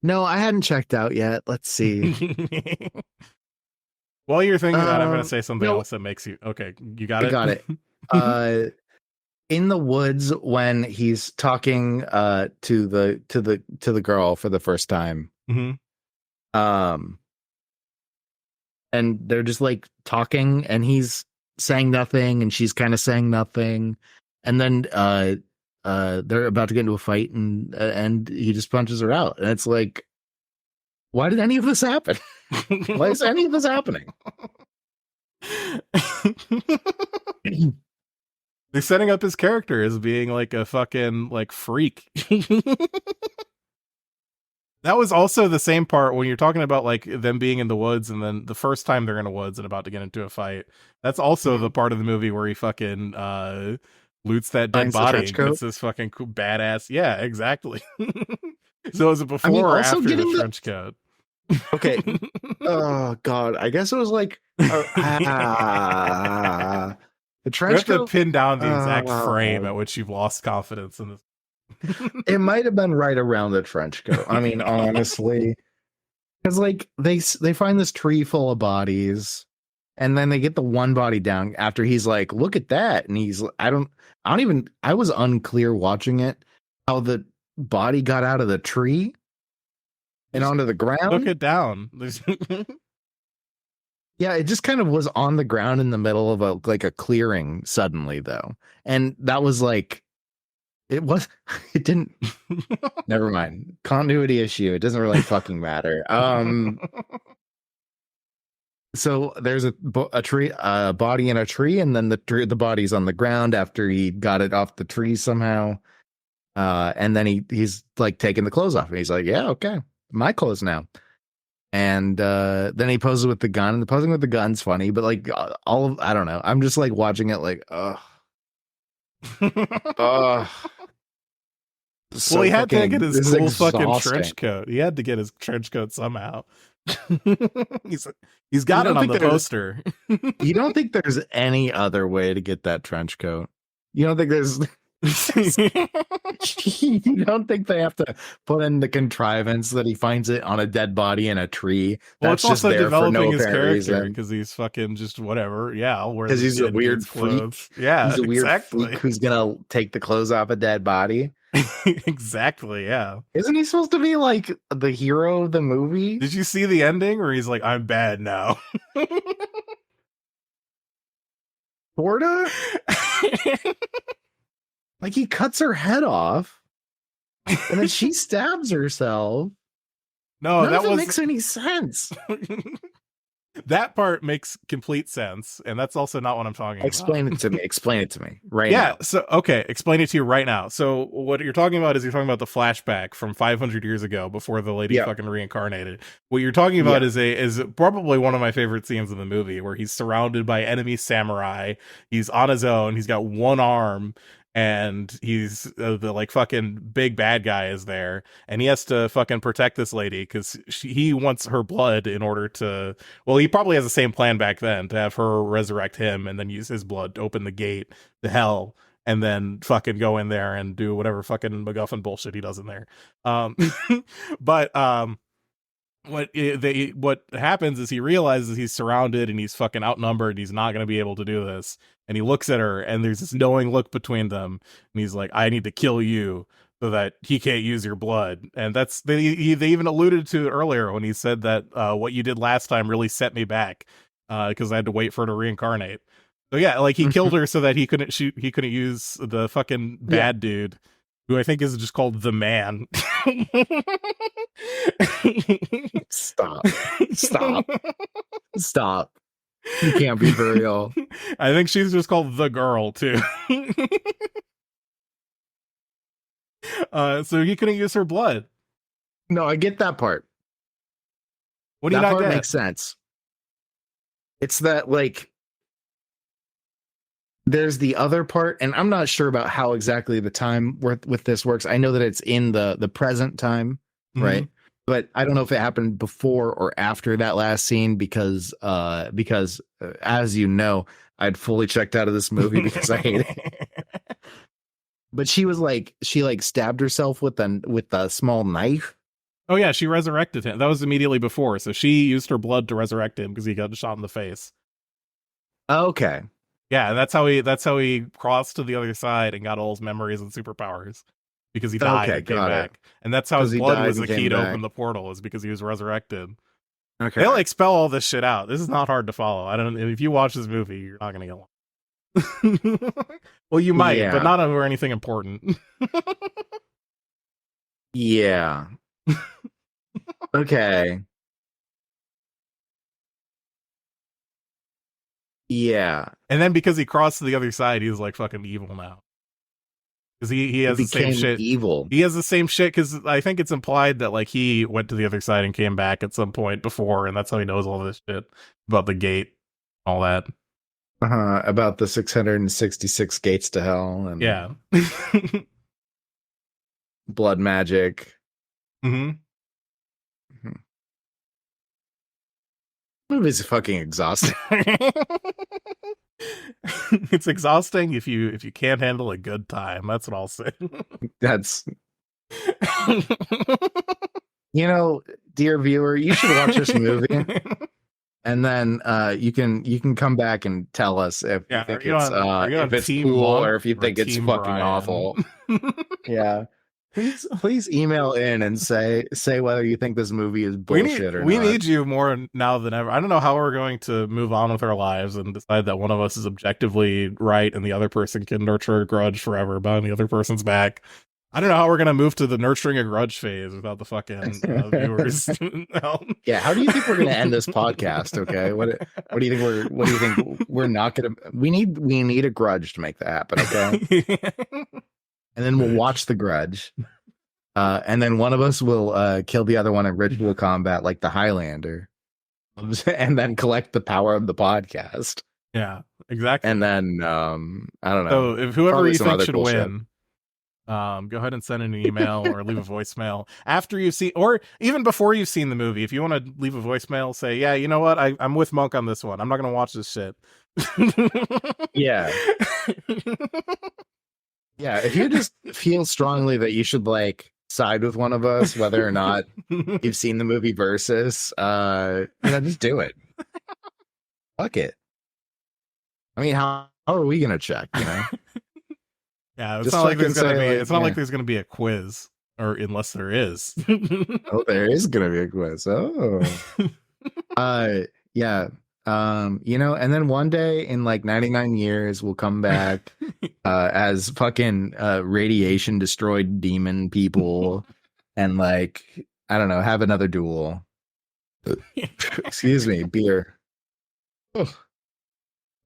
No, I hadn't checked out yet. Let's see. While you're thinking that, I'm going to say something else that makes you okay. You got it. I got it. In the woods when he's talking to the girl for the first time. Mm-hmm. and they're just like talking, and he's saying nothing, and she's kind of saying nothing, and then they're about to get into a fight, and he just punches her out, and it's like, why did any of this happen? Why is any of this happening? They're setting up his character as being like a fucking like freak. That was also the same part when you're talking about like them being in the woods, and then the first time they're in the woods and about to get into a fight. That's also the part of the movie where he fucking loots that dead Finds the body trench and coat? gets this fucking cool, badass. Yeah, exactly. So is it before I mean, or also after the getting the- trench coat? Okay. Oh god, I guess it was like the We trench have to coat. pin down the exact frame at which you've lost confidence in this. It might have been right around the trench coat. I mean, honestly, because like they find this tree full of bodies, and then they get the one body down after he's like, "Look at that," and he's I was unclear watching it how the body got out of the tree and onto the ground. Look it down. Yeah, it just kind of was on the ground in the middle of a clearing suddenly though. And that was like it didn't never mind. Continuity issue. It doesn't really fucking matter. So there's a body in a tree, and then the body's on the ground after he got it off the tree somehow. And then he's like taking the clothes off, and he's like, "Yeah, okay, my clothes now." And then he poses with the gun, and the posing with the gun's funny, but like I don't know. I'm just like watching it like, ugh. So well, he had to fucking- get his this is cool fucking exhausting. trench coat. He had to get his trench coat somehow. he's got You it don't on think the there's- poster. You don't think there's any other way to get that trench coat? You don't think there's you don't think they have to put in the contrivance that he finds it on a dead body in a tree? Well, That's it's just also there for developing no his apparent character reason. because he's fucking just whatever. Yeah, I'll wear 'Cause this he's a dead weird dude's clothes. freak. Yeah, He's a weird exactly. freak who's gonna take the clothes off a dead body. Exactly. Yeah. Isn't he supposed to be like the hero of the movie? Did you see the ending where he's like, "I'm bad now"? Sorta? Like he cuts her head off, and then she stabs herself. No, None that of it was makes any sense. that part makes complete sense, and that's also not what I'm talking about. Explain it to me. Explain it to me right Yeah, now. so okay, explain it to you right now. So what you're talking about is you're talking about the flashback from 500 years ago before the lady Yeah. fucking reincarnated. What you're talking about Yeah. is probably one of my favorite scenes in the movie where he's surrounded by enemy samurai. He's on his own. He's got one arm, and he's the like fucking big bad guy is there, and he has to fucking protect this lady because he wants her blood in order to. Well, he probably has the same plan back then to have her resurrect him and then use his blood to open the gate to hell, and then fucking go in there and do whatever fucking MacGuffin bullshit he does in there. But what happens is he realizes he's surrounded and he's fucking outnumbered. He's not going to be able to do this. And he looks at her, and there's this knowing look between them. And he's like, "I need to kill you so that he can't use your blood." And that's they even alluded to earlier when he said that what you did last time really set me back because I had to wait for her to reincarnate. So yeah, like he killed her so that he couldn't use the fucking bad dude, who I think is just called the Man. Stop. Stop. You can't be for real. I think she's just called the Girl too. So he couldn't use her blood. No, I get that part. What do you That not part get? makes sense. It's that like there's the other part, and I'm not sure about how exactly the time with this works. I know that it's in the present time, right? But I don't know if it happened before or after that last scene because as you know, I'd fully checked out of this movie because I hate it. But she stabbed herself with a small knife. Oh yeah, she resurrected him. That was immediately before. So she used her blood to resurrect him because he got shot in the face. Okay. Yeah, and that's how he crossed to the other side and got all his memories and superpowers. Because he died Okay, and came got it. back. And that's how his 'Cause he blood died was the and key came to back. open the portal, is because he was resurrected. Okay. They like spell all this shit out. This is not hard to follow. I don't. If you watch this movie, you're not gonna get lost. Well, you might, Yeah. but not over anything important. Yeah. Okay. Yeah. And then because he crossed to the other side, he's like fucking evil now. Because he has the same became shit. evil. He has the same shit because I think it's implied that like he went to the other side and came back at some point before, and that's how he knows all this shit about the gate, all that. About the 666 gates to hell and Yeah. blood magic. Mm-hmm. Movie's fucking exhausting. It's exhausting if you can't handle a good time. That's what I'll say. That's dear viewer, you should watch this movie. And then you can come back and tell us if you think if it's cool or if you think it's fucking Brian? awful. Yeah. Please email in and say whether you think this movie is bullshit or not. We need you more now than ever. I don't know how we're going to move on with our lives and decide that one of us is objectively right and the other person can nurture a grudge forever behind the other person's back. I don't know how we're gonna move to the nurturing a grudge phase without the fucking viewers. No. Yeah, how do you think we're gonna end this podcast? Okay, what do you think we're not gonna? We need a grudge to make that happen. Okay, and then we'll watch The Grudge, and then one of us will kill the other one in ritual combat like the Highlander, and then collect the power of the podcast. Yeah, exactly. And then I don't know. So if whoever Probably you some think other should bullshit. win. Go ahead and send an email or leave a voicemail after you've seen, or even before you've seen the movie. If you want to leave a voicemail, say, yeah, you know what? I'm with Monk on this one. I'm not going to watch this shit. Yeah. Yeah. If you just feel strongly that you should like side with one of us, whether or not you've seen the movie versus, just do it. Fuck it. I mean, how are we going to check, Yeah, it's Just not like there's fucking gonna be. say, like, It's not yeah. like there's gonna be a quiz, or unless there is. Oh, there is gonna be a quiz. Oh, yeah. And then one day in like 99 years, we'll come back as fucking radiation destroyed demon people, and like I don't know, have another duel. Excuse me, beer. Oh.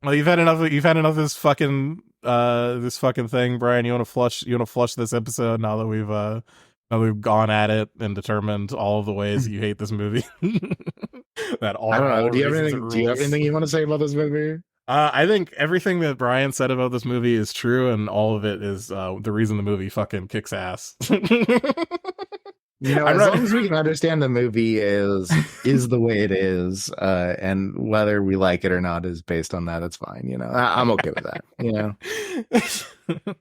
Well, you've had enough. You've had enough of this fucking thing, Brian. You want to flush this episode now that we've gone at it and determined all of the ways you hate this movie. That all. I don't know. all Do you have reasons anything? it Do you have rules. anything you want to say about this movie? I think everything that Brian said about this movie is true, and all of it is the reason the movie fucking kicks ass. As long as we can understand the movie is the way it is, and whether we like it or not is based on that, it's fine. I'm okay with that.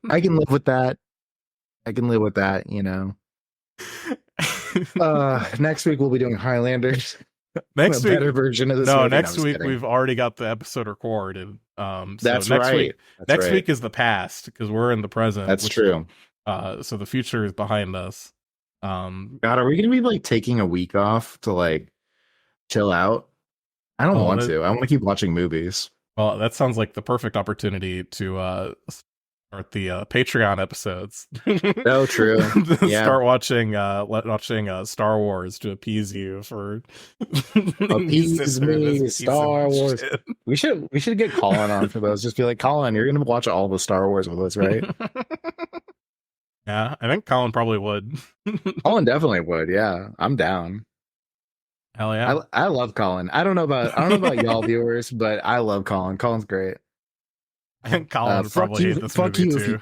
I can live with that. Next week we'll be doing Highlanders. Next a week, better version of this. no, movie. next I'm just week kidding. we've already got the episode recorded. So That's next right. Week, That's next right. week is the past because we're in the present. That's true. So the future is behind us. God, are we gonna be like taking a week off to like chill out? I don't want to. I want to keep watching movies. Well, that sounds like the perfect opportunity to start the Patreon episodes. Oh, true. Yeah. Start watching Star Wars to appease you for Appease me, Star Wars. Shit. We should get Colin on for those. Just be like, Colin, you're gonna watch all the Star Wars with us, right? Yeah, I think Colin probably would. Colin definitely would. Yeah, I'm down. Hell yeah. I love Colin. I don't know about y'all viewers, but I love Colin. Colin's great. I think Colin would fuck probably you- hate this fuck movie you if too.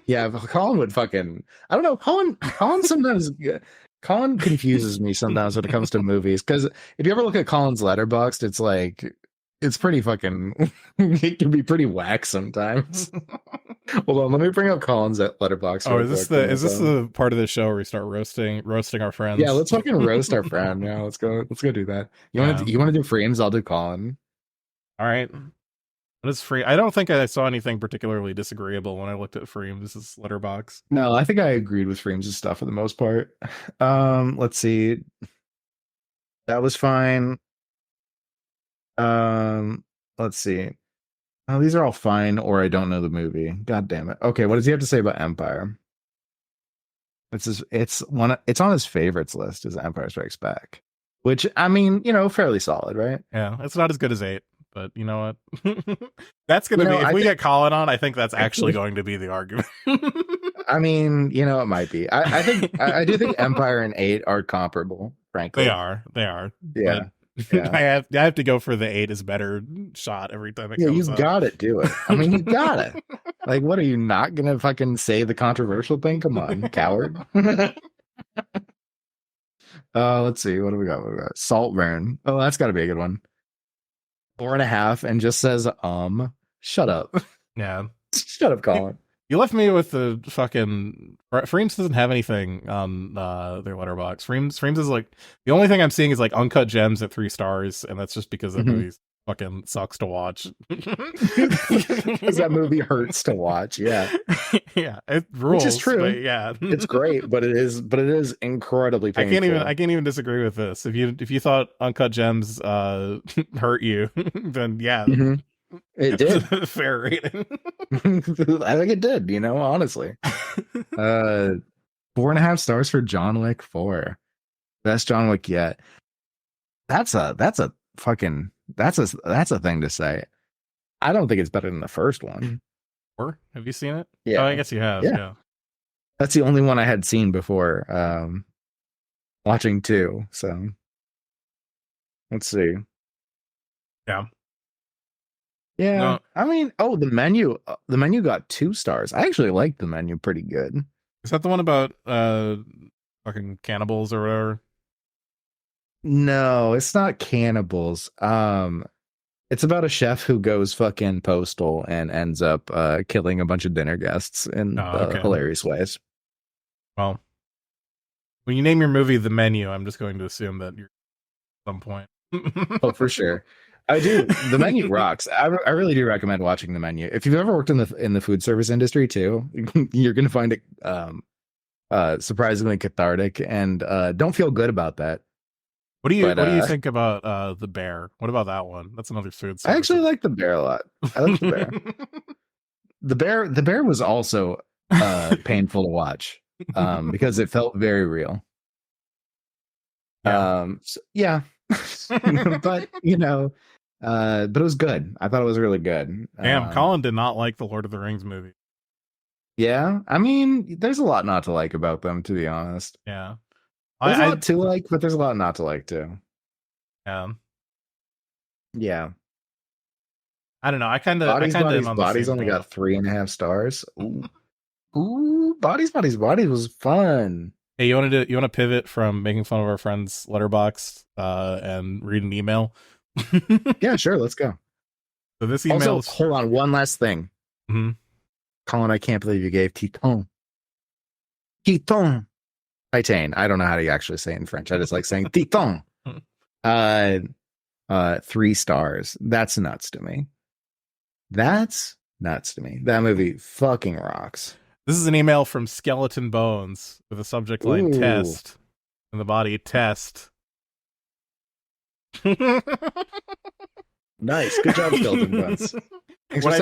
Yeah, Colin would fucking. I don't know. Colin sometimes. Colin confuses me sometimes when it comes to movies, because if you ever look at Colin's letterboxd, it's like it's pretty fucking. It can be pretty whack sometimes. Hold on, let me bring up Colin's letterboxd. Oh, real is quick. this the part of the show where we start roasting our friends? Yeah, let's fucking roast our friend. Yeah, let's go do that. You want to do frames? I'll do Colin. All right. What is free? I don't think I saw anything particularly disagreeable when I looked at Freems' letterbox. No, I think I agreed with Frames' stuff for the most part. Let's see. That was fine. Let's see. Oh, these are all fine, or I don't know the movie. God damn it. Okay, what does he have to say about Empire? It's on his favorites list, is Empire Strikes Back. Which, I mean, fairly solid, right? Yeah, it's not as good as 8, but you know what? That's gonna be, if I we think- get Colin on, I think that's actually going to be the argument. I mean, it might be. I think I do think Empire and 8 are comparable, frankly. They are. Yeah. But Yeah. I have to go for the 8 is better shot every time it Yeah, comes you up. got it. Do it. I mean, you got it. Like, what are you not gonna fucking say the controversial thing? Come on, coward. Let's see. What do we got? Saltburn. Oh, that's got to be a good one. 4.5 and just says shut up. Yeah. Shut up, Colin. You left me with the fucking Freems doesn't have anything on their letterbox. Freems is like, the only thing I'm seeing is like Uncut Gems at 3 stars, and that's just because that movie fucking sucks to watch. Because that movie hurts to watch. Yeah. Yeah, it rules. Which is true. But yeah. It's great, but it is incredibly painful. I can't even disagree with this. If you thought Uncut Gems hurt you, then yeah. It did. Fair rating. I think it did, honestly. 4.5 stars for John Wick 4. Best John Wick yet. That's a thing to say. I don't think it's better than the first one. Or have you seen it? Yeah. Oh, I guess you have. Yeah. That's the only one I had seen before watching 2. So let's see. Yeah. Yeah. No. I mean, the menu got 2 stars. I actually liked the menu pretty good. Is that the one about fucking cannibals or whatever? No, it's not cannibals. It's about a chef who goes fucking postal and ends up killing a bunch of dinner guests in hilarious ways. Well, when you name your movie The Menu, I'm just going to assume that you're at some point. Oh, for sure. I do. The Menu rocks. I really do recommend watching The Menu. If you've ever worked in the food service industry too, you're going to find it surprisingly cathartic, and don't feel good about that. What do you think about The Bear? What about that one? That's another food service. I actually like The Bear a lot. I like The Bear. The Bear was also painful to watch because it felt very real. Yeah. Yeah. But but it was good. I thought it was really good. Damn, Colin did not like the Lord of the Rings movie. Yeah, I mean, there's a lot not to like about them, to be honest. Yeah, there's a lot to like, but there's a lot not to like too. Yeah. I don't know. I kind of Bodies only got 3.5 stars. Ooh, Bodies was fun. Hey, you want to pivot from making fun of our friend's letterbox and read an email? Yeah, sure. Let's go. So this email. Also, hold on. One last thing. Mm-hmm. Colin, I can't believe you gave Titan. Titan. I don't know how to actually say it in French. I just like saying Titan. 3 stars. That's nuts to me. That movie fucking rocks. This is an email from Skeleton Bones with a subject line test and the body test. Nice. Good job, Skeleton Bones. What I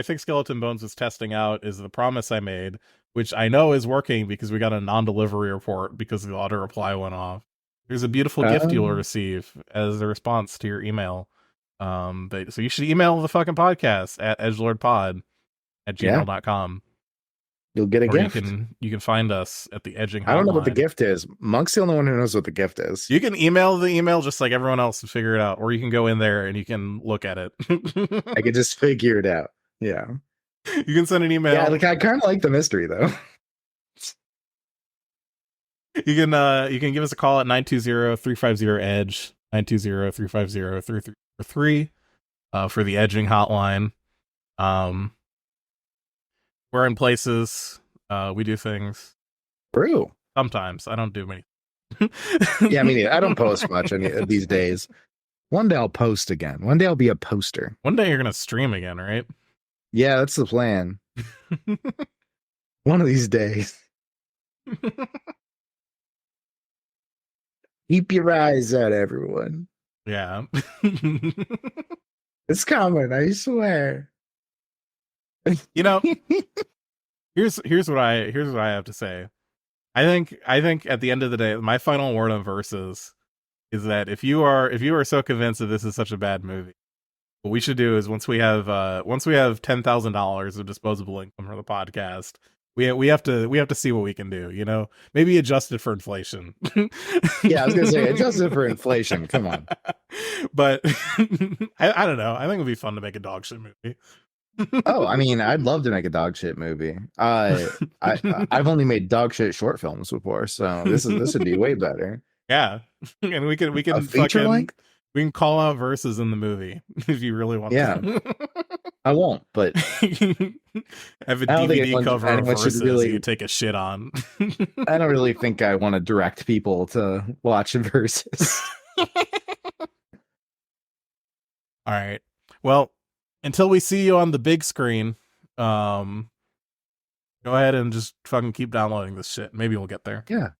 think Skeleton Bones was testing out is the promise I made, which I know is working because we got a non-delivery report because the auto reply went off. There's a beautiful gift you'll receive as a response to your email. So you should email the fucking podcast at edgelordpod@gmail.com. You'll get a gift. You can find us at the Edging Hotline. I don't know what the gift is. Monk's the only one who knows what the gift is. You can email the email just like everyone else and figure it out, or you can go in there and you can look at it. I can just figure it out. Yeah. You can send an email. Yeah, I kind of like the mystery though. You can give us a call at 920-350-EDGE, 920-350-3343 for the Edging Hotline. We're in places. We do things. True. Sometimes. I don't do many. Yeah, I mean, I don't post much these days. One day I'll post again. One day I'll be a poster. One day you're going to stream again, right? Yeah, that's the plan. One of these days. Keep your eyes out, everyone. Yeah. It's coming, I swear. You know, here's what I have to say. I think at the end of the day, my final word on Versus is that if you are so convinced that this is such a bad movie, what we should do is once we have $10,000 of disposable income for the podcast, we have to see what we can do. You know, maybe adjust it for inflation. Yeah, I was gonna say adjust it for inflation. Come on. But I don't know. I think it'd be fun to make a dog shit movie. Oh, I mean, I'd love to make a dog shit movie. I've only made dog shit short films before, so this would be way better. Yeah, and we can A feature fucking, length? we can call out Versus in the movie if you really want. Yeah. To. I won't, but have a I don't think DVD cover of anyone should Versus really- you take a shit on. I don't really think I want to direct people to watch Versus. All right. Well, until we see you on the big screen, go ahead and just fucking keep downloading this shit. Maybe we'll get there. Yeah.